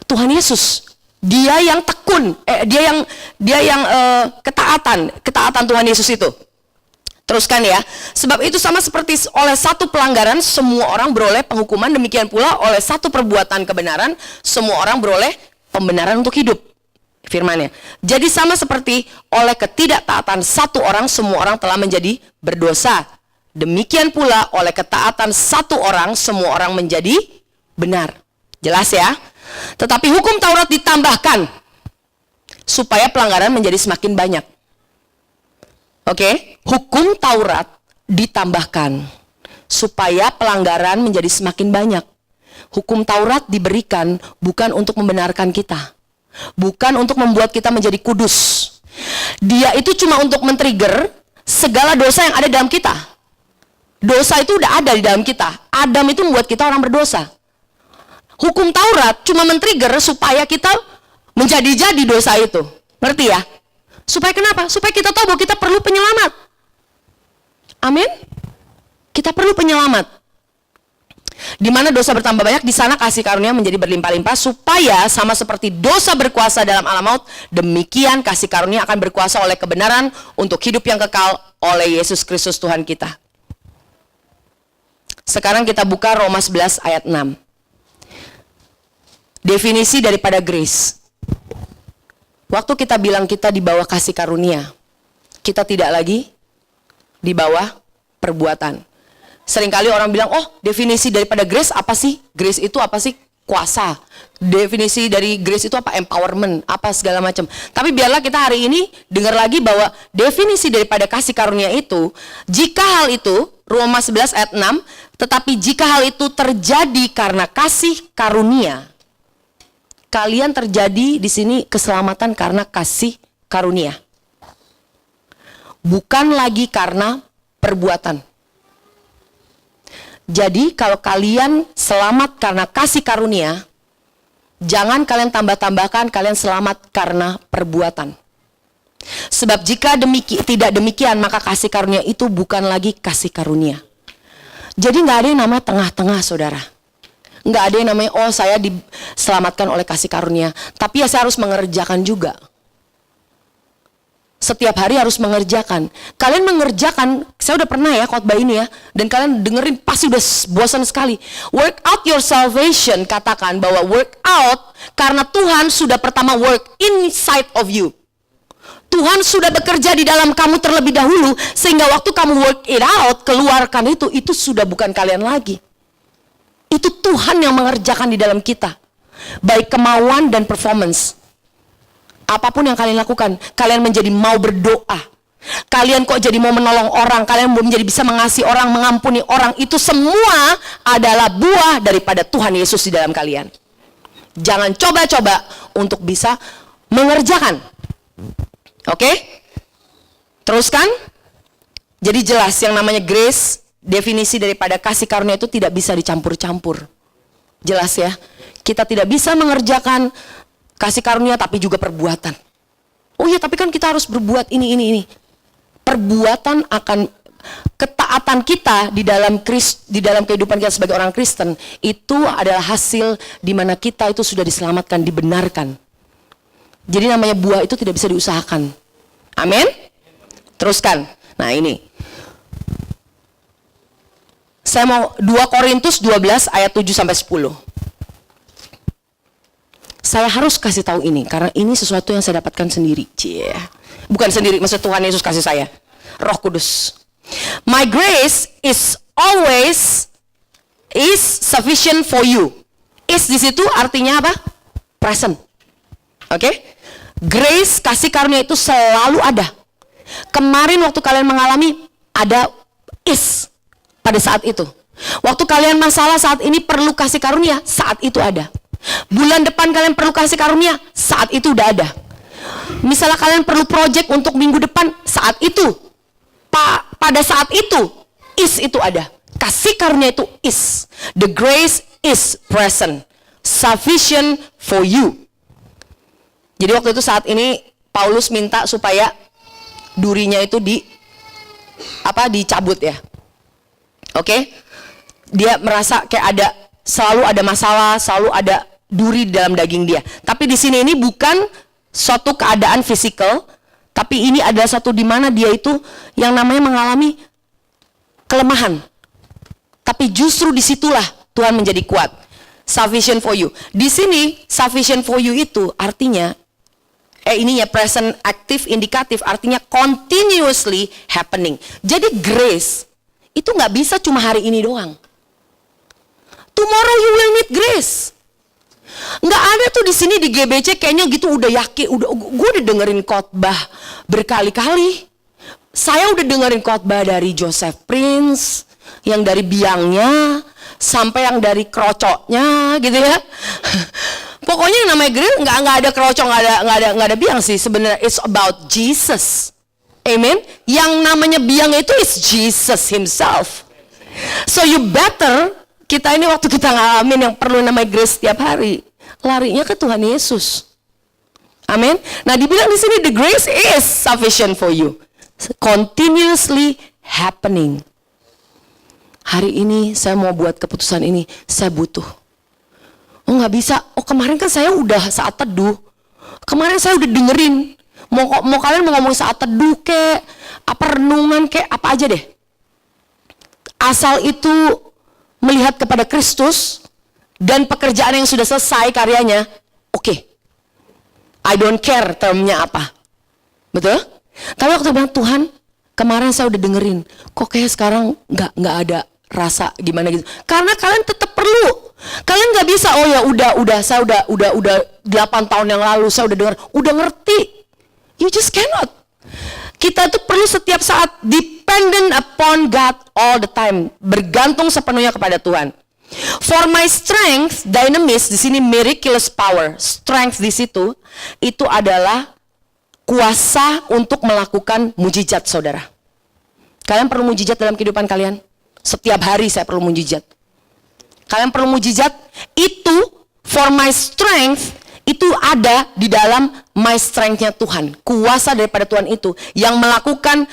Tuhan Yesus. Dia yang tekun, dia yang ketaatan Tuhan Yesus itu. Teruskan ya. Sebab itu sama seperti oleh satu pelanggaran semua orang beroleh penghukuman, demikian pula oleh satu perbuatan kebenaran semua orang beroleh pembenaran untuk hidup. Firman-Nya. Jadi sama seperti oleh ketidaktaatan satu orang semua orang telah menjadi berdosa. Demikian pula oleh ketaatan satu orang semua orang menjadi benar. Jelas ya? Tetapi hukum Taurat ditambahkan supaya pelanggaran menjadi semakin banyak. Oke, hukum Taurat ditambahkan supaya pelanggaran menjadi semakin banyak. Hukum Taurat diberikan bukan untuk membenarkan kita, bukan untuk membuat kita menjadi kudus. Dia itu cuma untuk men-trigger segala dosa yang ada dalam kita. Dosa itu udah ada di dalam kita. Adam itu membuat kita orang berdosa. Hukum Taurat cuma men-trigger supaya kita menjadi-jadi dosa itu. Ngerti ya? Supaya kenapa? Supaya kita tahu bahwa kita perlu penyelamat. Amin. Kita perlu penyelamat. Di mana dosa bertambah banyak, di sana kasih karunia menjadi berlimpah-limpah, supaya sama seperti dosa berkuasa dalam alam maut, demikian kasih karunia akan berkuasa oleh kebenaran untuk hidup yang kekal oleh Yesus Kristus Tuhan kita. Sekarang kita buka Roma 11 ayat 6. Definisi daripada grace. Waktu kita bilang kita di bawah kasih karunia, kita tidak lagi di bawah perbuatan. Seringkali orang bilang, oh definisi daripada grace apa sih? Grace itu apa sih? kuasa. Definisi dari grace itu apa? Empowerment, apa segala macam. Tapi biarlah kita hari ini dengar lagi bahwa definisi daripada kasih karunia itu, jika hal itu, Roma 11 ayat 6, tetapi jika hal itu terjadi karena kasih karunia, kalian terjadi di sini keselamatan karena kasih karunia. Bukan lagi karena perbuatan. Jadi kalau kalian selamat karena kasih karunia, jangan kalian tambah-tambahkan kalian selamat karena perbuatan. Sebab jika tidak demikian, maka kasih karunia itu bukan lagi kasih karunia. Jadi nggak ada yang namanya tengah-tengah, saudara. Nggak ada yang namanya, oh saya diselamatkan oleh kasih karunia, tapi ya saya harus mengerjakan juga. Setiap hari harus mengerjakan. Kalian mengerjakan, saya udah pernah ya khotbah ini ya, dan kalian dengerin pasti udah bosan sekali. Work out your salvation, katakan bahwa work out karena Tuhan sudah pertama work inside of you. Tuhan sudah bekerja di dalam kamu terlebih dahulu, sehingga waktu kamu work it out, keluarkan itu sudah bukan kalian lagi. Itu Tuhan yang mengerjakan di dalam kita. Baik kemauan dan performance. Apapun yang kalian lakukan, kalian menjadi mau berdoa. Kalian kok jadi mau menolong orang, kalian belum menjadi bisa mengasihi orang, mengampuni orang. Itu semua adalah buah daripada Tuhan Yesus di dalam kalian. Jangan coba-coba untuk bisa mengerjakan. Oke? Teruskan. Jadi jelas yang namanya grace, definisi daripada kasih karunia itu tidak bisa dicampur-campur. Jelas ya? Kita tidak bisa mengerjakan kasih karunia tapi juga perbuatan. Oh iya, tapi kan kita harus berbuat ini. Perbuatan akan ketaatan kita di dalam kehidupan kita sebagai orang Kristen itu adalah hasil di mana kita itu sudah diselamatkan, dibenarkan. Jadi namanya buah itu tidak bisa diusahakan. Amin. Teruskan. Nah ini. Saya mau 2 Korintus 12 ayat 7 sampai 10. Saya harus kasih tahu ini karena ini sesuatu yang saya dapatkan sendiri. Bukan sendiri, maksud Tuhan Yesus kasih saya. Roh Kudus. My grace is sufficient for you. Is di situ artinya apa? Present. Oke? Grace, kasih karunia itu selalu ada. Kemarin waktu kalian mengalami ada is pada saat itu. Waktu kalian masalah saat ini perlu kasih karunia, saat itu ada. Bulan depan kalian perlu kasih karunia, saat itu udah ada. Misalnya kalian perlu project untuk minggu depan, saat itu. Pada saat itu, is itu ada. Kasih karunia itu is. The grace is present. Sufficient for you. Jadi waktu itu saat ini Paulus minta supaya durinya itu dicabut ya. Oke? Dia merasa kayak selalu ada masalah, selalu ada duri di dalam daging dia. Tapi di sini ini bukan suatu keadaan fisikal, tapi ini adalah satu di mana dia itu yang namanya mengalami kelemahan. Tapi justru disitulah Tuhan menjadi kuat. Sufficient for you. Di sini sufficient for you itu artinya ininya present active indikatif, artinya continuously happening. Jadi grace itu nggak bisa cuma hari ini doang. Tomorrow you will need grace. Nggak ada tuh di sini di GBC kayaknya gitu udah yakin, gue udah dengerin khotbah berkali-kali. Saya udah dengerin khotbah dari Joseph Prince, yang dari biangnya sampai yang dari krocoknya gitu ya. Pokoknya yang namanya grace nggak ada krocok, nggak ada biang sih sebenarnya. It's about Jesus. Amen. Yang namanya biang itu is Jesus himself. So you better, kita ini waktu kita ngalamin yang perlu namanya grace setiap hari, larinya ke Tuhan Yesus. Amin. Nah dibilang di sini the grace is sufficient for you. Continuously happening. Hari ini saya mau buat keputusan ini, saya butuh. Oh nggak bisa. Oh kemarin kan saya udah saat teduh. Kemarin saya udah dengerin. Mau kalian mau ngomong saat teduh kek, apa renungan kek, apa aja deh. Asal itu melihat kepada Kristus dan pekerjaan yang sudah selesai karyanya, oke. I don't care termnya apa. Betul? Tapi waktu bilang Tuhan, kemarin saya udah dengerin, kok kayak sekarang nggak ada rasa gimana gitu. Karena kalian tetap perlu Kalian nggak bisa, oh ya udah saya udah 8 tahun yang lalu saya udah dengar, udah ngerti. You just cannot. Kita itu perlu setiap saat dependent upon God all the time, bergantung sepenuhnya kepada Tuhan. For my strength, dynamis di sini miraculous power, strength di situ itu adalah kuasa untuk melakukan mujizat, saudara. Kalian perlu mujizat dalam kehidupan kalian. Setiap hari saya perlu mujizat. Kalian perlu mujizat, itu for my strength, itu ada di dalam my strength-nya Tuhan. Kuasa daripada Tuhan itu yang melakukan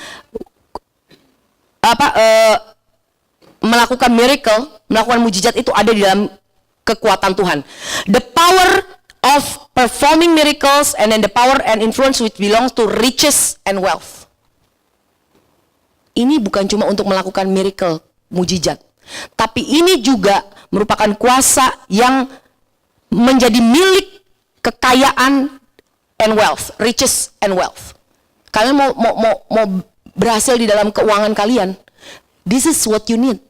melakukan miracle, melakukan mujizat itu ada di dalam kekuatan Tuhan. The power of performing miracles and then the power and influence which belongs to riches and wealth. Ini bukan cuma untuk melakukan miracle, mujizat, tapi ini juga merupakan kuasa yang menjadi milik kekayaan and wealth, riches and wealth. Kalian mau berhasil di dalam keuangan kalian, this is what you need.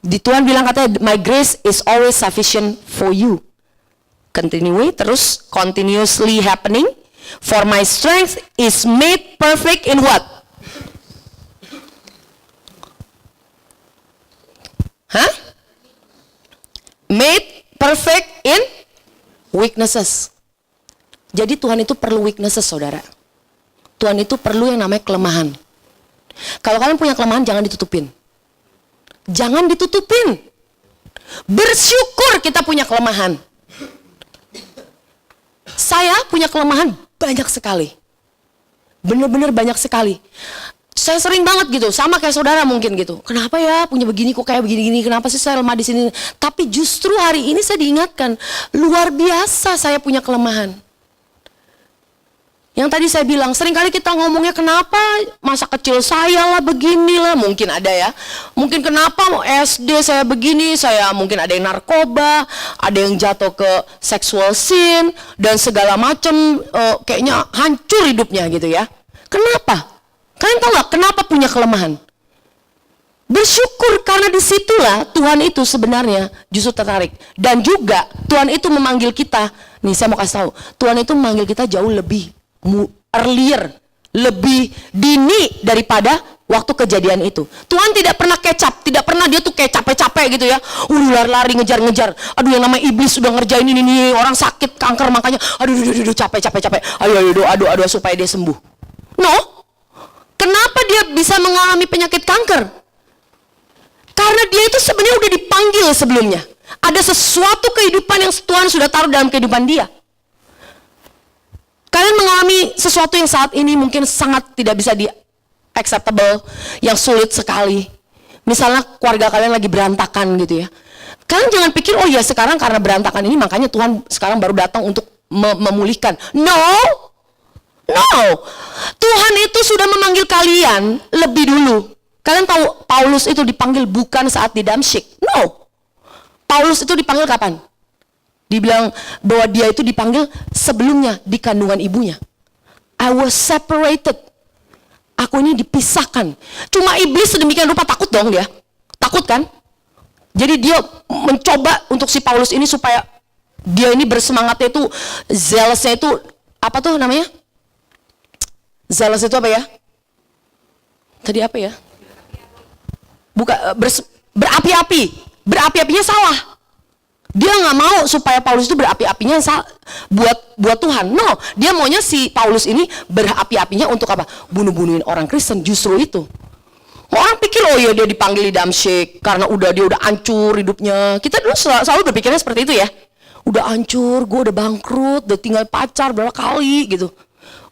Di Tuhan bilang katanya, my grace is always sufficient for you. Terus continuously happening. For my strength is made perfect in what? Made perfect in weaknesses. Jadi Tuhan itu perlu weaknesses, saudara. Tuhan itu perlu yang namanya kelemahan. Kalau kalian punya kelemahan, jangan ditutupin. Jangan ditutupin. Bersyukur kita punya kelemahan. Saya punya kelemahan banyak sekali. Benar-benar banyak sekali. Saya sering banget gitu, sama kayak saudara mungkin gitu. Kenapa ya punya begini kok kayak begini-gini? Kenapa sih saya lemah di sini? Tapi justru hari ini saya diingatkan, luar biasa saya punya kelemahan. Yang tadi saya bilang, seringkali kita ngomongnya kenapa masa kecil saya lah beginilah, mungkin ada ya. Mungkin kenapa SD saya begini, saya mungkin ada yang narkoba, ada yang jatuh ke sexual sin, dan segala macam, kayaknya hancur hidupnya gitu ya. Kenapa? Kalian tahu gak kenapa punya kelemahan? Bersyukur karena disitulah Tuhan itu sebenarnya justru tertarik. Dan juga Tuhan itu memanggil kita, nih saya mau kasih tahu, Tuhan itu memanggil kita jauh lebih earlier, lebih dini daripada waktu kejadian itu. Tuhan tidak pernah kecap, tidak pernah dia tuh kayak capek-capek gitu ya. Lari ngejar-ngejar. Aduh yang namanya iblis sudah ngerjain ini orang sakit kanker makanya aduh capek. Ayo doa supaya dia sembuh. No. Kenapa dia bisa mengalami penyakit kanker? Karena dia itu sebenarnya udah dipanggil sebelumnya. Ada sesuatu kehidupan yang Tuhan sudah taruh dalam kehidupan dia. Kalian mengalami sesuatu yang saat ini mungkin sangat tidak bisa di-acceptable, yang sulit sekali. Misalnya keluarga kalian lagi berantakan gitu ya. Kalian jangan pikir, oh ya sekarang karena berantakan ini makanya Tuhan sekarang baru datang untuk memulihkan. No. Tuhan itu sudah memanggil kalian lebih dulu. Kalian tahu Paulus itu dipanggil bukan saat di Damsyik. No. Paulus itu dipanggil kapan? Dibilang bahwa dia itu dipanggil sebelumnya di kandungan ibunya. I was separated. Aku ini dipisahkan. Cuma iblis sedemikian rupa takut dong dia. Takut kan? Jadi dia mencoba untuk si Paulus ini supaya dia ini bersemangatnya itu, zealousnya itu, apa tuh namanya? Zealous itu apa ya? Tadi apa ya? Berapi-api. Berapi-apinya salah. Dia nggak mau supaya Paulus itu berapi-apinya buat Tuhan. No, dia maunya si Paulus ini berapi-apinya untuk apa? Bunuh-bunuhin orang Kristen. Justru itu. Orang pikir oh ya dia dipanggil di Damsyik karena dia udah hancur hidupnya. Kita dulu selalu berpikirnya seperti itu ya. Udah hancur, gue udah bangkrut, udah tinggal pacar berapa kali gitu.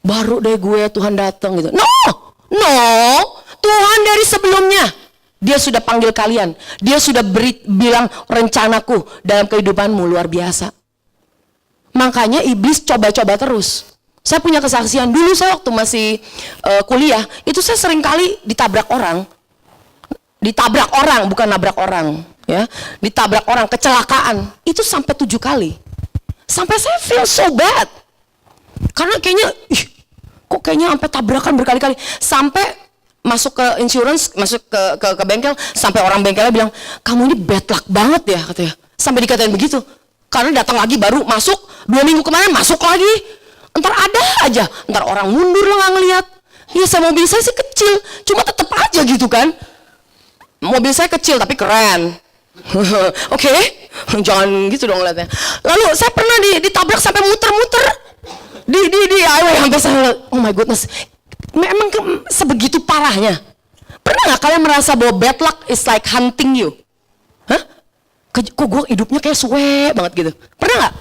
Baru deh gue Tuhan datang gitu. No, Tuhan dari sebelumnya dia sudah panggil kalian. Dia sudah bilang rencanaku dalam kehidupanmu luar biasa. Makanya iblis coba-coba terus. Saya punya kesaksian dulu, saya waktu masih kuliah itu saya sering kali ditabrak orang, bukan nabrak orang ya, ditabrak orang, kecelakaan itu sampai 7 kali. Sampai saya feel so bad. Karena kayaknya, kok kayaknya sampai tabrakan berkali-kali. Sampai masuk ke insurance, masuk ke bengkel, sampai orang bengkelnya bilang, kamu ini bad luck banget ya katanya. Sampai dikatain begitu. Karena datang lagi baru masuk, 2 minggu kemarin masuk lagi. Entar ada aja, entar orang mundur lah nggak ngeliat. Ya saya mobil saya sih kecil, cuma tetap aja gitu kan. Mobil saya kecil tapi keren. Oke, jangan gitu dong ngeliatnya. Lalu saya pernah ditabrak sampai muter-muter di highway sampai saya, oh my goodness. Memang sebegitu parahnya. Pernah nggak kalian merasa bahwa bad luck is like hunting you? Hah? Kok gue hidupnya kayak suwe banget gitu? Pernah nggak?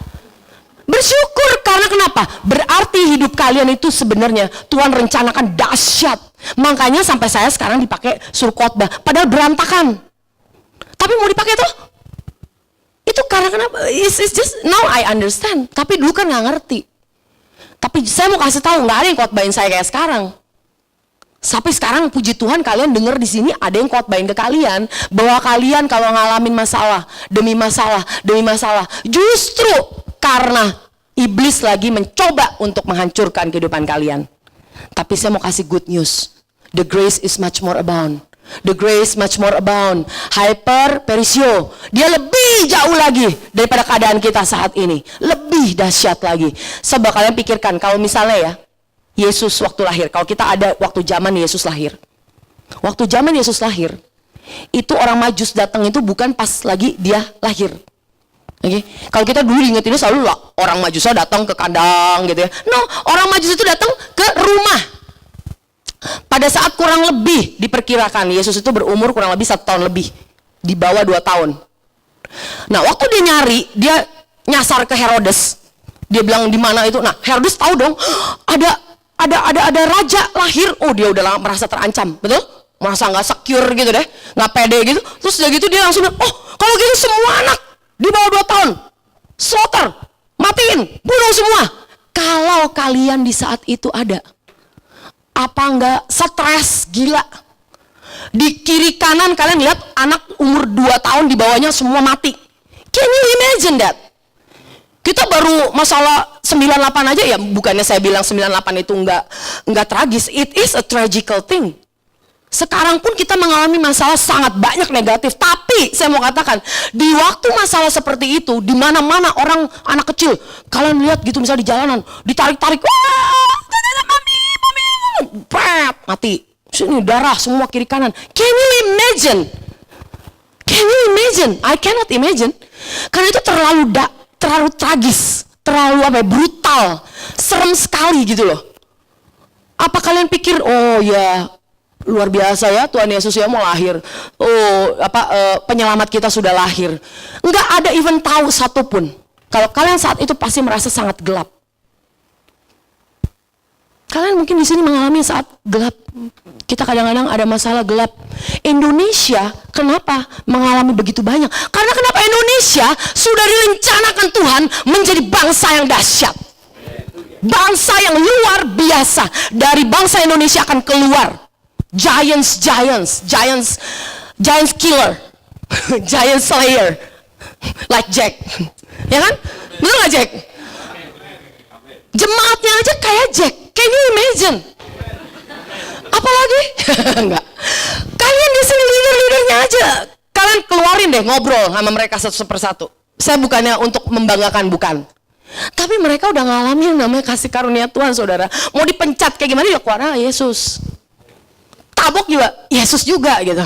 Bersyukur, karena kenapa? Berarti hidup kalian itu sebenarnya Tuhan rencanakan dahsyat. Makanya sampai saya sekarang dipakai suruh khotbah, padahal berantakan. Tapi mau dipakai tuh? Itu karena kenapa? It's just now I understand. Tapi dulu kan nggak ngerti. Tapi saya mau kasih tahu, nggak ada yang khotbahin saya kayak sekarang. Sampai sekarang puji Tuhan kalian dengar di sini ada yang khotbahin ke kalian bahwa kalian kalau ngalamin masalah demi masalah demi masalah, justru karena iblis lagi mencoba untuk menghancurkan kehidupan kalian. Tapi saya mau kasih good news. The grace is much more abound. The grace much more abound. Hyper perisio. Dia lebih jauh lagi daripada keadaan kita saat ini. Lebih dahsyat lagi. Coba kalian pikirkan kalau misalnya ya, Yesus waktu lahir. Kalau kita ada waktu zaman Yesus lahir. Waktu zaman Yesus lahir, itu orang Majus datang itu bukan pas lagi dia lahir. Oke, kalau kita dulu ingetin selalu lah, orang Majusnya datang ke kandang gitu ya. No, orang Majus itu datang ke rumah. Pada saat kurang lebih diperkirakan Yesus itu berumur kurang lebih 1 tahun lebih, di bawah 2 tahun. Nah, waktu dia nyari, dia nyasar ke Herodes. Dia bilang di mana itu. Nah, Herodes tahu dong, ada raja lahir. Oh, dia udah merasa terancam, betul? Merasa nggak secure gitu deh, nggak pede gitu. Terus udah gitu dia langsung bilang, oh kalau gitu semua anak di bawah 2 tahun slaughter, matiin, bunuh semua. Kalau kalian di saat itu ada, apa nggak stres gila? Di kiri kanan kalian lihat anak umur 2 tahun di bawahnya semua mati. Can you imagine that? Kita baru masalah 98 aja ya, bukannya saya bilang 98 itu enggak tragis. It is a tragical thing. Sekarang pun kita mengalami masalah sangat banyak negatif, tapi saya mau katakan di waktu masalah seperti itu, di mana-mana orang anak kecil, kalian lihat gitu misalnya di jalanan, ditarik-tarik, wah, mami, mati, sini darah semua kiri kanan. Can you imagine? Can you imagine? I cannot imagine. Karena itu terlalu tragis, terlalu brutal, serem sekali gitu loh. Apa kalian pikir, oh ya luar biasa ya Tuhan Yesus ya mau lahir, penyelamat kita sudah lahir. Enggak ada even tahu satupun. Kalau kalian saat itu pasti merasa sangat gelap. Kalian mungkin di sini mengalami saat gelap. Kita kadang-kadang ada masalah gelap. Indonesia kenapa mengalami begitu banyak? Karena kenapa Indonesia sudah direncanakan Tuhan menjadi bangsa yang dahsyat. Bangsa yang luar biasa. Dari bangsa Indonesia akan keluar giants killer, giant slayer, like Jack, ya kan? Betul nggak Jack? Jemaatnya aja kayak Jack. Can you imagine? Apalagi? Enggak. Kalian di sini leader-leadernya aja. Kalian keluarin deh ngobrol sama mereka satu persatu. Saya bukannya untuk membanggakan, bukan. Tapi mereka udah ngalamin yang namanya kasih karunia Tuhan, saudara. Mau dipencet kayak gimana ya keluar Yesus. Tabok juga Yesus juga gitu.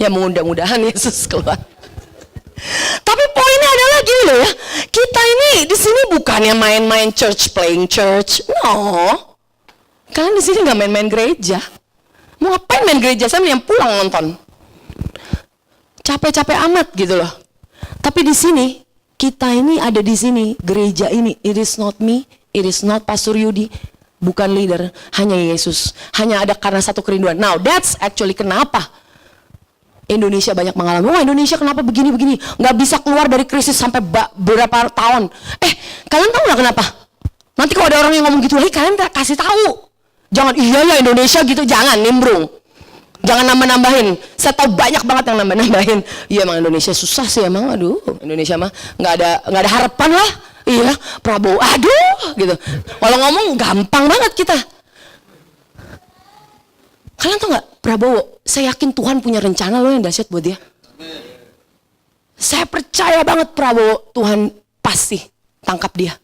Ya mudah-mudahan Yesus keluar. Tapi poinnya adalah gini loh ya. Kita ini di sini bukannya main-main church, playing church. No. Kalian di sini nggak main-main gereja. Mau ngapain main gereja? Saya mending pulang nonton. Capek-capek amat gitu loh. Tapi di sini kita ini ada di sini gereja ini. It is not me, it is not Pastor Yudi. Bukan leader, hanya Yesus. Hanya ada karena satu kerinduan. Now that's actually kenapa Indonesia banyak mengalami. Wah Indonesia kenapa begini-begini? Nggak bisa keluar dari krisis sampai beberapa tahun. Kalian tahu nggak kenapa? Nanti kalau ada orang yang ngomong gitu lagi, kalian kasih tahu. Jangan iya ya Indonesia gitu, jangan nimbrung. Jangan nambah-nambahin. Saya tahu banyak banget yang nambah-nambahin. Iya emang Indonesia susah sih emang. Aduh Indonesia mah nggak ada harapan lah. Iya, Prabowo, aduh, gitu. Kalau ngomong gampang banget kita. Kalian tahu nggak, Prabowo, saya yakin Tuhan punya rencana loh yang dahsyat buat dia. Saya percaya banget Prabowo, Tuhan pasti tangkap dia.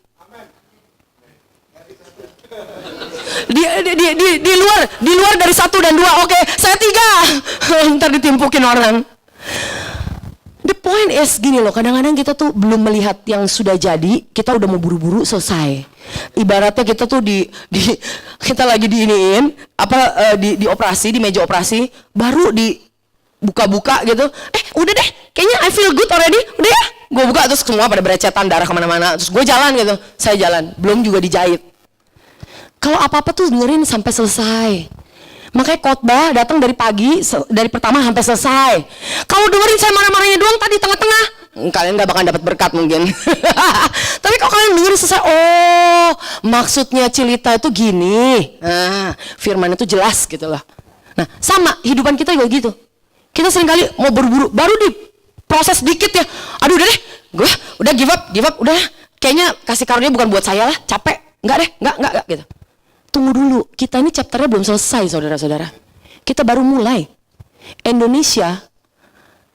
Di luar dari 1 dan 2, oke, saya 3. Ntar ditimpukin orang. The point is gini loh, kadang-kadang kita tuh belum melihat yang sudah jadi, kita udah mau buru-buru selesai. Ibaratnya kita tuh kita lagi diiniin, di operasi, di meja operasi, baru dibuka-buka gitu. Udah deh, kayaknya I feel good already, udah ya. Gue buka terus semua pada berecetan, darah kemana-mana, terus gue jalan gitu, saya jalan, belum juga dijahit. Kalau apa-apa tuh dengerin sampai selesai. Makanya khotbah datang dari pagi, dari pertama sampai selesai. Kalau dengerin saya marah-marahnya doang tadi tengah-tengah, kalian gak bakal dapat berkat mungkin. Tapi kalau kalian dengerin selesai, oh maksudnya cerita itu gini. Nah, firman itu jelas gitu lah. Nah, sama hidupan kita juga gitu. Kita seringkali mau buru-buru, baru diproses dikit ya. Aduh udah deh, gue udah give up, udah. Kayaknya kasih karunia bukan buat saya lah, capek. Enggak deh, enggak gitu. Tunggu dulu, kita ini chapternya belum selesai saudara-saudara. Kita baru mulai. Indonesia,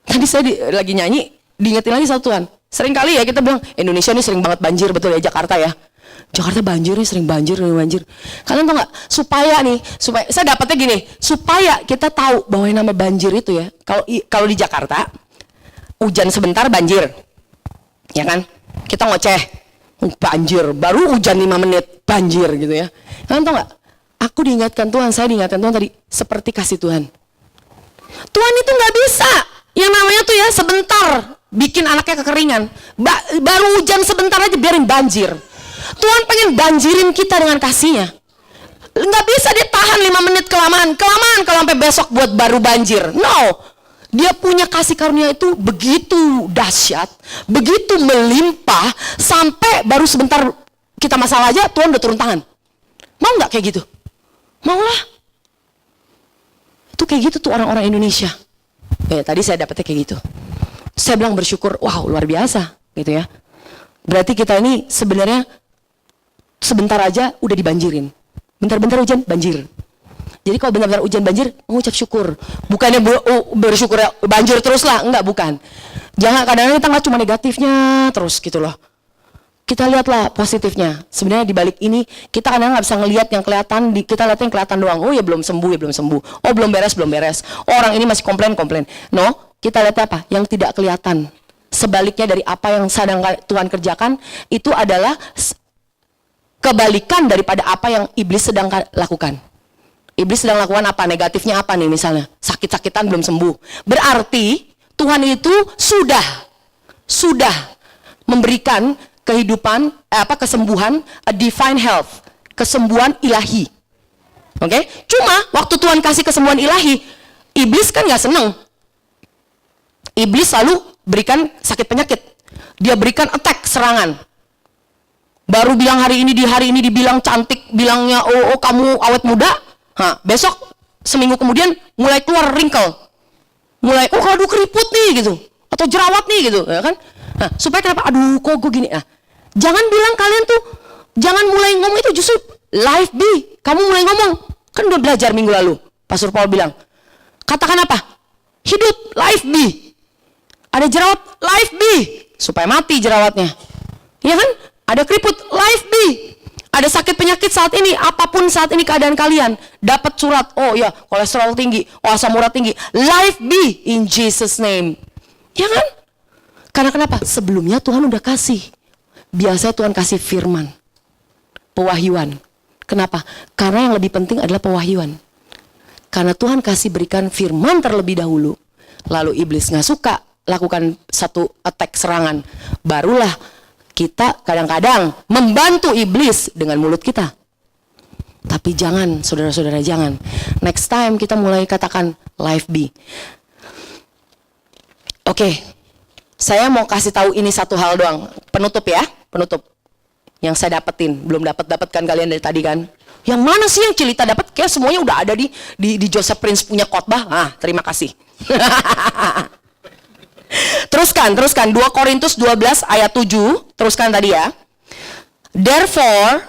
tadi saya lagi nyanyi, diingetin lagi satu Tuhan. Sering kali ya kita bilang, Indonesia ini sering banget banjir, betul ya, Jakarta ya. Jakarta banjir nih, sering banjir. Kalian tau gak, supaya saya dapetnya gini, supaya kita tahu bahwa yang namanya banjir itu ya, kalau di Jakarta, hujan sebentar banjir. Ya kan? Kita ngoceh. Banjir, baru hujan 5 menit banjir gitu ya. Kalian tau gak? Aku diingatkan Tuhan, saya diingatkan Tuhan tadi seperti kasih Tuhan. Tuhan itu gak bisa yang namanya tuh ya sebentar bikin anaknya kekeringan. Baru hujan sebentar aja biarin banjir. Tuhan pengen banjirin kita dengan kasihnya. Gak bisa dia tahan 5 menit kelamaan kalau sampai besok buat baru banjir. No. Dia punya kasih karunia itu begitu dahsyat, begitu melimpah, sampai baru sebentar kita masalah aja Tuhan udah turun tangan. Mau nggak kayak gitu? Mau lah. Itu kayak gitu tuh orang-orang Indonesia. Tadi saya dapetnya kayak gitu. Saya bilang bersyukur, wow luar biasa gitu ya. Berarti kita ini sebenarnya sebentar aja udah dibanjirin. Bentar-bentar hujan, banjir. Jadi kalau benar-benar hujan banjir, mengucap syukur. Bukannya bersyukur ya, banjir terus lah. Enggak, bukan. Jangan, kadang-kadang kita nggak cuma negatifnya terus gitu loh. Kita lihatlah positifnya. Sebenarnya di balik ini, kita kadang nggak bisa ngelihat yang kelihatan, kita lihat yang kelihatan doang. Oh ya belum sembuh. Oh belum beres. Oh orang ini masih komplain. No, kita lihat apa? Yang tidak kelihatan. Sebaliknya dari apa yang sedang Tuhan kerjakan, itu adalah kebalikan daripada apa yang iblis sedang lakukan. Iblis sedang lakukan apa? Negatifnya apa nih misalnya? Sakit-sakitan belum sembuh. Berarti Tuhan itu sudah memberikan kehidupan, kesembuhan, a divine health. Kesembuhan ilahi. Oke? Cuma waktu Tuhan kasih kesembuhan ilahi, iblis kan gak seneng. Iblis selalu berikan sakit penyakit. Dia berikan attack, serangan. Baru bilang hari ini dibilang cantik, bilangnya oh kamu awet muda. Besok seminggu kemudian mulai keluar wrinkle, mulai aduh keriput nih gitu, atau jerawat nih gitu, ya kan? Nah, supaya kenapa? Aduh kok gue gini? Jangan bilang kalian tuh, jangan mulai ngomong itu, justru life be. Kamu mulai ngomong, kan udah belajar minggu lalu. Pastor Paul bilang, katakan apa? Hidup, life be. Ada jerawat, life be, supaya mati jerawatnya, ya kan? Ada keriput, life be. Ada sakit penyakit saat ini, apapun saat ini keadaan kalian, dapat surat, oh ya kolesterol tinggi, oh asam urat tinggi, life be in Jesus name. Ya kan? Karena kenapa? Sebelumnya Tuhan udah kasih. Biasanya Tuhan kasih firman, pewahyuan. Kenapa? Karena yang lebih penting adalah pewahyuan. Karena Tuhan kasih berikan firman terlebih dahulu, lalu iblis gak suka lakukan satu attack serangan, barulah kita kadang-kadang membantu iblis dengan mulut kita. Tapi jangan, saudara-saudara, jangan. Next time kita mulai katakan life be. Oke, saya mau kasih tahu ini satu hal doang. Penutup ya, penutup. Yang saya dapetin, belum dapat kan kalian dari tadi kan? Yang mana sih yang Cilita dapat? Kayak semuanya udah ada di Joseph Prince punya khotbah. Terima kasih. Teruskan 2 Korintus 12 ayat 7. Teruskan tadi ya. Therefore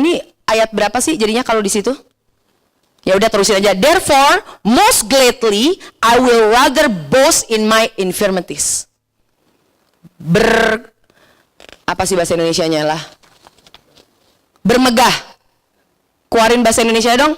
ini ayat berapa sih jadinya kalau di situ? Ya udah terusin aja. Therefore, most gladly I will rather boast in my infirmities. Apa sih bahasa Indonesianya lah? Bermegah. Keluarin bahasa Indonesia dong.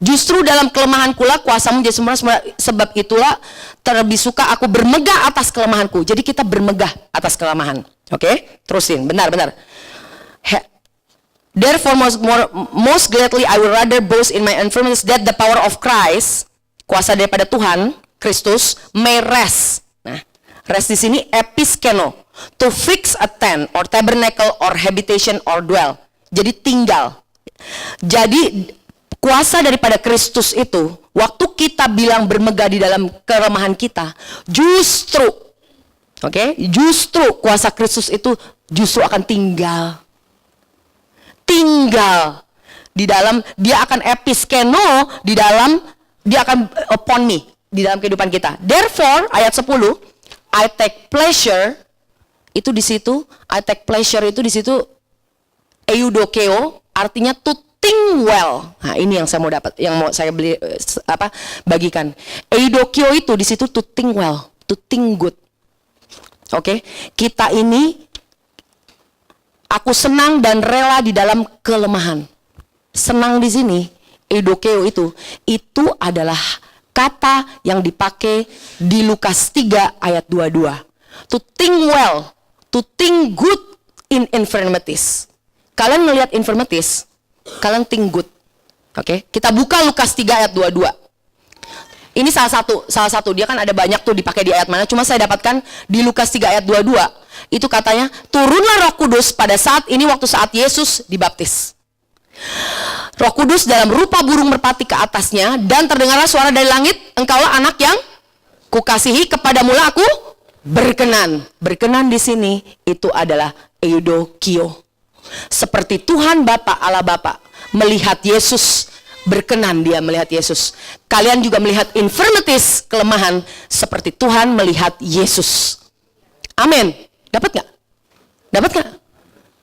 Justru dalam kelemahankulah kuasamu jadi sempurna, sebab itulah terlebih suka aku bermegah atas kelemahanku. Jadi kita bermegah atas kelemahan. Oke? Terusin, benar. Therefore most gladly I will rather boast in my infirmities that the power of Christ, kuasa daripada Tuhan Kristus, may rest. Nah, rest di sini episkeno, to fix a tent or tabernacle or habitation or dwell. Jadi tinggal. Jadi kuasa daripada Kristus itu, waktu kita bilang bermegah di dalam kelemahan kita, justru kuasa Kristus itu justru akan tinggal di dalam, dia akan episkeno di dalam, dia akan upon me di dalam kehidupan kita. Therefore, ayat 10, I take pleasure itu di situ, I take pleasure itu di situ eudokeo, artinya to think well. Nah, ini yang saya mau dapat, yang mau saya bagikan. Eudokeo itu di situ to think well, to think good. Oke, kita ini, aku senang dan rela di dalam kelemahan. Senang di sini, eudokeo itu adalah kata yang dipakai di Lukas 3 ayat 22. To think well, to think good in infirmities. Kalian melihat infirmities, kalian think good. Oke, kita buka Lukas 3 ayat 22. Ini salah satu, dia kan ada banyak tuh dipakai di ayat mana, cuma saya dapatkan di Lukas 3 ayat 22. Itu katanya, turunlah Roh Kudus pada saat ini, waktu saat Yesus dibaptis. Roh Kudus dalam rupa burung merpati ke atasnya, dan terdengarlah suara dari langit, engkaulah anak yang kukasihi, kepadamulah aku berkenan. Berkenan di sini itu adalah eudokio. Seperti Tuhan Bapa, Allah Bapa melihat Yesus, berkenan dia melihat Yesus. Kalian juga melihat infirmities, kelemahan, seperti Tuhan melihat Yesus. Amin. Dapat nggak? Dapat nggak?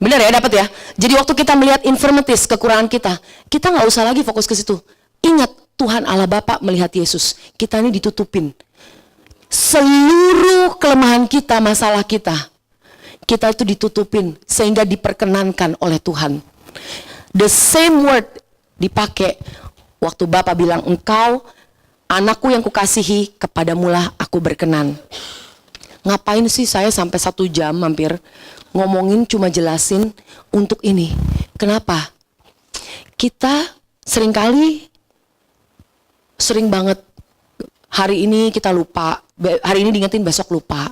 Benar ya, dapat ya. Jadi waktu kita melihat infirmities, kekurangan kita nggak usah lagi fokus ke situ. Ingat, Tuhan Allah Bapa melihat Yesus. Kita ini ditutupin. Seluruh kelemahan kita, masalah kita itu ditutupin sehingga diperkenankan oleh Tuhan. The same word dipakai waktu Bapa bilang, engkau anakku yang kukasihi, kepadamulah aku berkenan. Ngapain sih saya sampai 1 jam hampir ngomongin, cuma jelasin untuk ini. Kenapa? Kita sering banget hari ini kita lupa, hari ini diingetin besok lupa.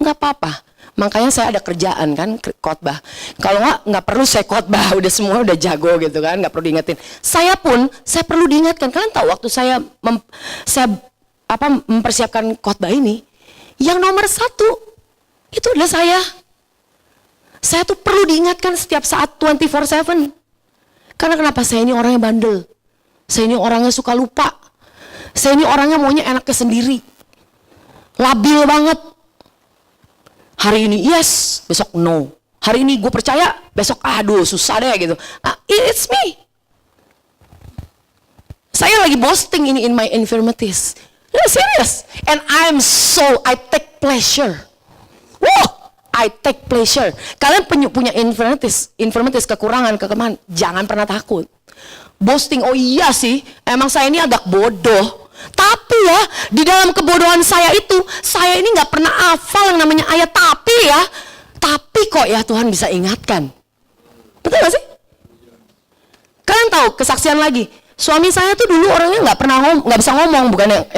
Nggak apa-apa. Makanya saya ada kerjaan kan, khotbah. Kalau nggak perlu saya khotbah, udah semua udah jago gitu kan, nggak perlu diingetin. Saya perlu diingatkan. Kalian tahu waktu saya mempersiapkan khotbah ini, yang nomor 1 itu adalah saya. Saya tuh perlu diingatkan setiap saat 24/7. Karena kenapa? Saya ini orangnya bandel. Saya ini orangnya suka lupa. Saya ini orangnya maunya enaknya sendiri. Labil banget. Hari ini yes, besok no. Hari ini gue percaya, besok aduh susah deh gitu. It's me. Saya lagi boasting ini in my infirmities. Serious. And I take pleasure. Wow, I take pleasure. Kalian punya infirmities, kekurangan, kelemahan, jangan pernah takut. Boasting, oh iya sih, emang saya ini agak bodoh. Tapi ya, di dalam kebodohan saya itu, saya ini gak pernah hafal yang namanya ayat tapi ya. Tapi kok ya Tuhan bisa ingatkan. Betul gak sih? Kalian tahu kesaksian lagi, suami saya tuh dulu orangnya gak bisa ngomong, bukannya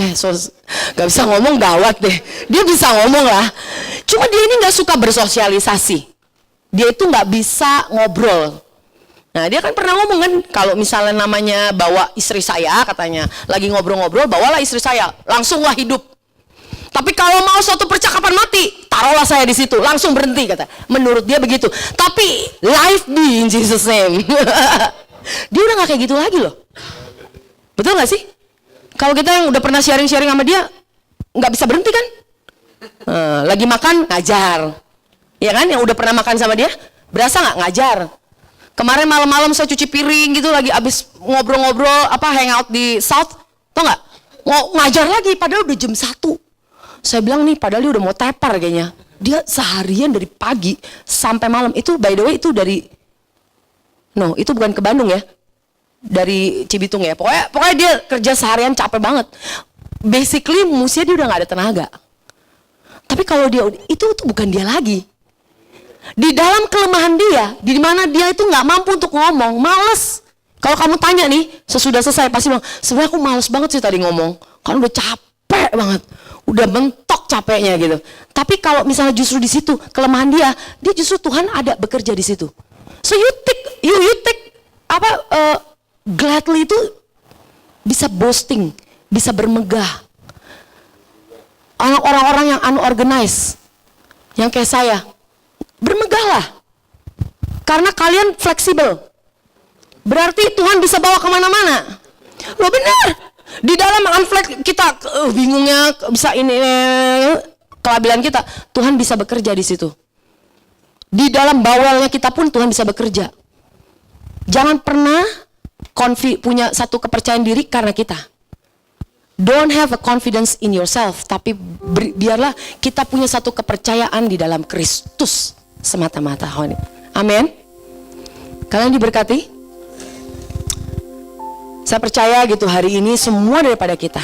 gak bisa ngomong gawat deh. Dia bisa ngomong lah. Cuma dia ini gak suka bersosialisasi. Dia itu gak bisa ngobrol. Nah dia kan pernah ngomong kan, kalau misalnya namanya bawa istri saya, katanya lagi ngobrol-ngobrol, bawalah istri saya, langsunglah hidup. Tapi kalau mau suatu percakapan mati, taruhlah saya di situ, langsung berhenti kata. Menurut dia begitu. Tapi life be in Jesus name. Dia udah gak kayak gitu lagi loh. Betul gak sih? Kalau kita yang udah pernah sharing-sharing sama dia, gak bisa berhenti kan? Lagi makan, ngajar. Ya kan, yang udah pernah makan sama dia, berasa nggak ngajar? Kemarin malam-malam saya cuci piring gitu, lagi abis ngobrol-ngobrol, hangout di South, tau nggak? Mau ngajar lagi, padahal udah jam 1. Saya bilang nih, padahal dia udah mau tepar kayaknya. Dia seharian dari pagi sampai malam. Itu by the way itu dari, no itu bukan ke Bandung ya, dari Cibitung ya. Pokoknya dia kerja seharian capek banget. Basically musia dia udah nggak ada tenaga. Tapi kalau dia itu bukan dia lagi. Di dalam kelemahan dia, di mana dia itu nggak mampu untuk ngomong, males. Kalau kamu tanya nih, sesudah selesai pasti bilang, sebenarnya aku males banget sih tadi ngomong, karena udah capek banget, udah mentok capeknya gitu. Tapi kalau misalnya justru di situ kelemahan dia justru Tuhan ada bekerja di situ. So you take gladly itu bisa boasting, bisa bermegah. Orang-orang yang unorganized, yang kayak saya, bermegahlah. Karena kalian fleksibel. Berarti Tuhan bisa bawa kemana-mana. Loh benar. Di dalam unflex kita bingungnya, bisa ini kelabilan kita, Tuhan bisa bekerja di situ. Di dalam bawelnya kita pun Tuhan bisa bekerja. Jangan pernah punya satu kepercayaan diri karena kita. Don't have a confidence in yourself, tapi biarlah kita punya satu kepercayaan di dalam Kristus semata-mata. Amin. Kalian diberkati? Saya percaya gitu hari ini semua daripada kita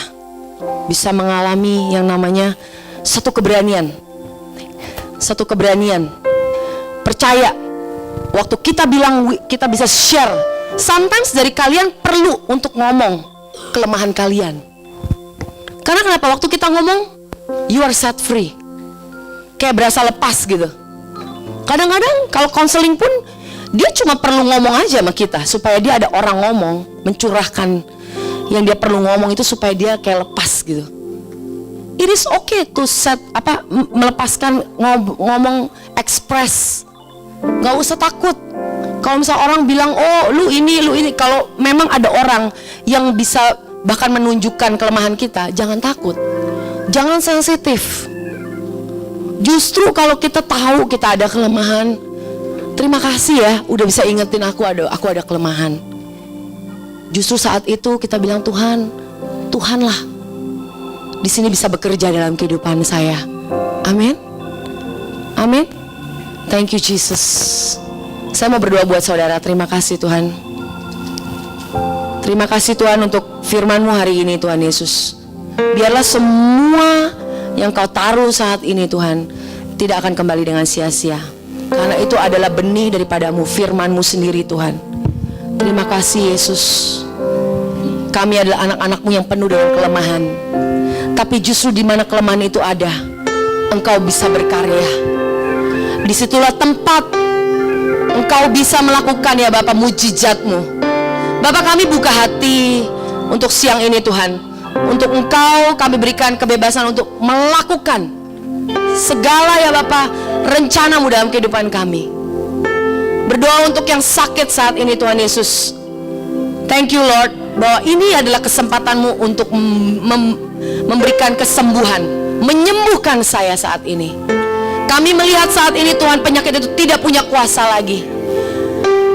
bisa mengalami yang namanya satu keberanian. Satu keberanian. Percaya waktu kita bilang kita bisa share. Sometimes dari kalian perlu untuk ngomong kelemahan kalian. Karena kenapa? Waktu kita ngomong, you are set free. Kayak berasa lepas gitu. Kadang-kadang kalau counseling pun, dia cuma perlu ngomong aja sama kita. Supaya dia ada orang ngomong, mencurahkan yang dia perlu ngomong itu supaya dia kayak lepas gitu. It is okay to melepaskan ngomong, express. Gak usah takut. Kalau misalnya orang bilang, oh lu ini. Kalau memang ada orang yang bisa bahkan menunjukkan kelemahan kita, jangan takut, jangan sensitif. Justru kalau kita tahu kita ada kelemahan, terima kasih ya, udah bisa ingetin aku ada kelemahan. Justru saat itu kita bilang Tuhanlah di sini bisa bekerja dalam kehidupan saya. Amin, amin. Thank you Jesus. Saya mau berdoa buat saudara. Terima kasih Tuhan. Terima kasih Tuhan untuk firman-Mu hari ini Tuhan Yesus. Biarlah semua yang Kau taruh saat ini Tuhan tidak akan kembali dengan sia-sia. Karena itu adalah benih daripada-Mu, firman-Mu sendiri Tuhan. Terima kasih Yesus. Kami adalah anak-anak-Mu yang penuh dengan kelemahan. Tapi justru di mana kelemahan itu ada, Engkau bisa berkarya. Disitulah tempat Engkau bisa melakukan ya Bapa mujizat-Mu. Bapak kami buka hati untuk siang ini Tuhan. Untuk Engkau kami berikan kebebasan untuk melakukan segala ya Bapak rencana-Mu dalam kehidupan kami. Berdoa untuk yang sakit saat ini Tuhan Yesus. Thank you Lord, bahwa ini adalah kesempatan-Mu untuk memberikan kesembuhan, menyembuhkan saya saat ini. Kami melihat saat ini Tuhan penyakit itu tidak punya kuasa lagi.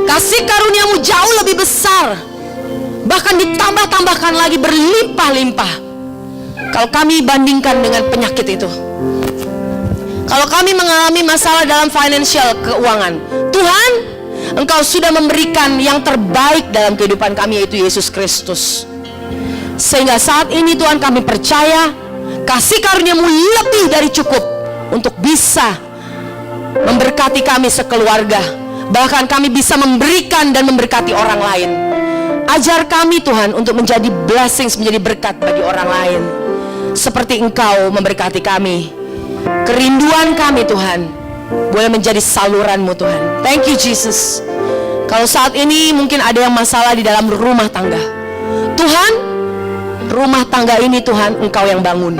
Kasih karunia-Mu jauh lebih besar, bahkan ditambah-tambahkan lagi berlimpah-limpah. Kalau kami bandingkan dengan penyakit itu, kalau kami mengalami masalah dalam financial keuangan, Tuhan, Engkau sudah memberikan yang terbaik dalam kehidupan kami, yaitu Yesus Kristus. Sehingga saat ini Tuhan kami percaya kasih karunia-Mu lebih dari cukup untuk bisa memberkati kami sekeluarga. Bahkan kami bisa memberikan dan memberkati orang lain. Ajar kami Tuhan untuk menjadi blessings, menjadi berkat bagi orang lain. Seperti Engkau memberkati kami. Kerinduan kami Tuhan boleh menjadi saluran-Mu Tuhan. Thank you Jesus. Kalau saat ini mungkin ada yang masalah di dalam rumah tangga, Tuhan, rumah tangga ini Tuhan Engkau yang bangun.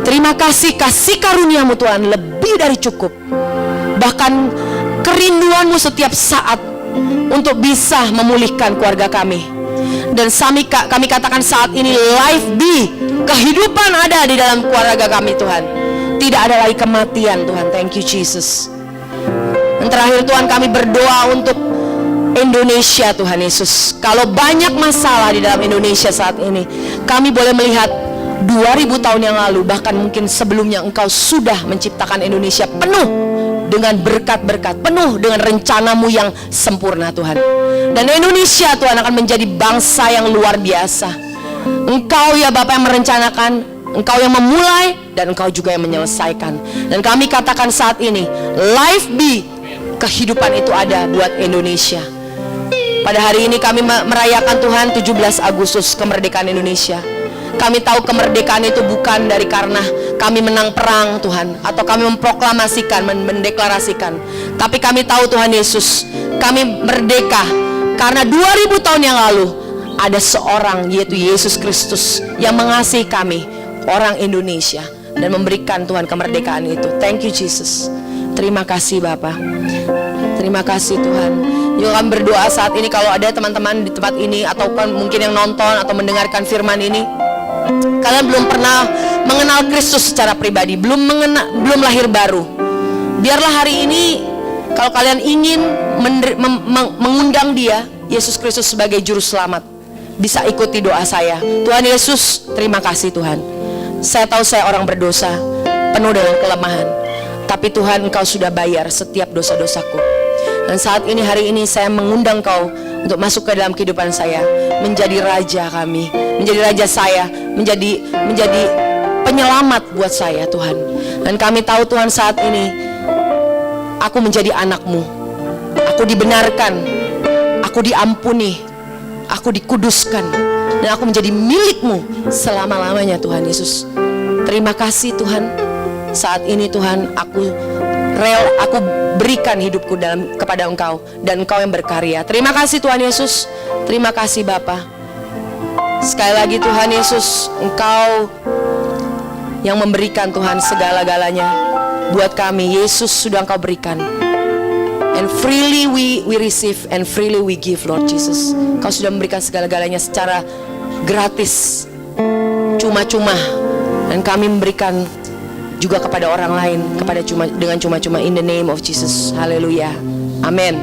Terima kasih, kasih karunia-Mu Tuhan lebih dari cukup. Bahkan kerinduan-Mu setiap saat untuk bisa memulihkan keluarga kami. Dan kami katakan saat ini life be, kehidupan ada di dalam keluarga kami Tuhan. tidak ada lagi kematian Tuhan. Thank you Jesus. Dan terakhir Tuhan, kami berdoa untuk Indonesia Tuhan Yesus. Kalau banyak masalah di dalam Indonesia saat ini, kami boleh melihat 2000 tahun yang lalu, bahkan mungkin sebelumnya, Engkau sudah menciptakan Indonesia penuh dengan berkat-berkat, penuh dengan rencanamu yang sempurna Tuhan. Dan Indonesia Tuhan akan menjadi bangsa yang luar biasa. Engkau ya Bapa yang merencanakan, Engkau yang memulai, dan Engkau juga yang menyelesaikan. Dan kami katakan saat ini, life be, kehidupan itu ada buat Indonesia. Pada hari ini kami merayakan Tuhan 17 Agustus kemerdekaan Indonesia. Kami tahu kemerdekaan itu bukan dari karena kami menang perang Tuhan, atau kami memproklamasikan, mendeklarasikan. Tapi kami tahu Tuhan Yesus, kami merdeka karena 2000 tahun yang lalu ada seorang, yaitu Yesus Kristus, yang mengasihi kami, orang Indonesia, dan memberikan Tuhan kemerdekaan itu. Thank you Jesus. Terima kasih Bapa. Terima kasih Tuhan. Yuk kami berdoa saat ini, kalau ada teman-teman di tempat ini ataupun mungkin yang nonton atau mendengarkan firman ini, kalian belum pernah mengenal Kristus secara pribadi, belum lahir baru. Biarlah hari ini, kalau kalian ingin mengundang Dia, Yesus Kristus sebagai juru selamat, bisa ikuti doa saya. Tuhan Yesus, terima kasih Tuhan. Saya tahu saya orang berdosa, penuh dengan kelemahan, tapi Tuhan, Engkau sudah bayar setiap dosa-dosaku. Dan saat ini, hari ini saya mengundang Kau untuk masuk ke dalam kehidupan saya, menjadi raja kami, menjadi raja saya, menjadi penyelamat buat saya Tuhan. Dan kami tahu Tuhan, saat ini aku menjadi anak-Mu, aku dibenarkan, aku diampuni, aku dikuduskan, dan aku menjadi milik-Mu selama-lamanya Tuhan Yesus. Terima kasih Tuhan. Saat ini Tuhan, aku berikan hidupku kepada Engkau, dan Engkau yang berkarya. Terima kasih Tuhan Yesus. Terima kasih Bapa. Sekali lagi Tuhan Yesus, Engkau yang memberikan Tuhan segala-galanya buat kami. Yesus sudah Engkau berikan, and freely we receive and freely we give Lord Jesus. Engkau sudah memberikan segala-galanya secara gratis, cuma-cuma, dan kami memberikan juga kepada orang lain, dengan cuma-cuma, in the name of Jesus. Haleluya. Amin.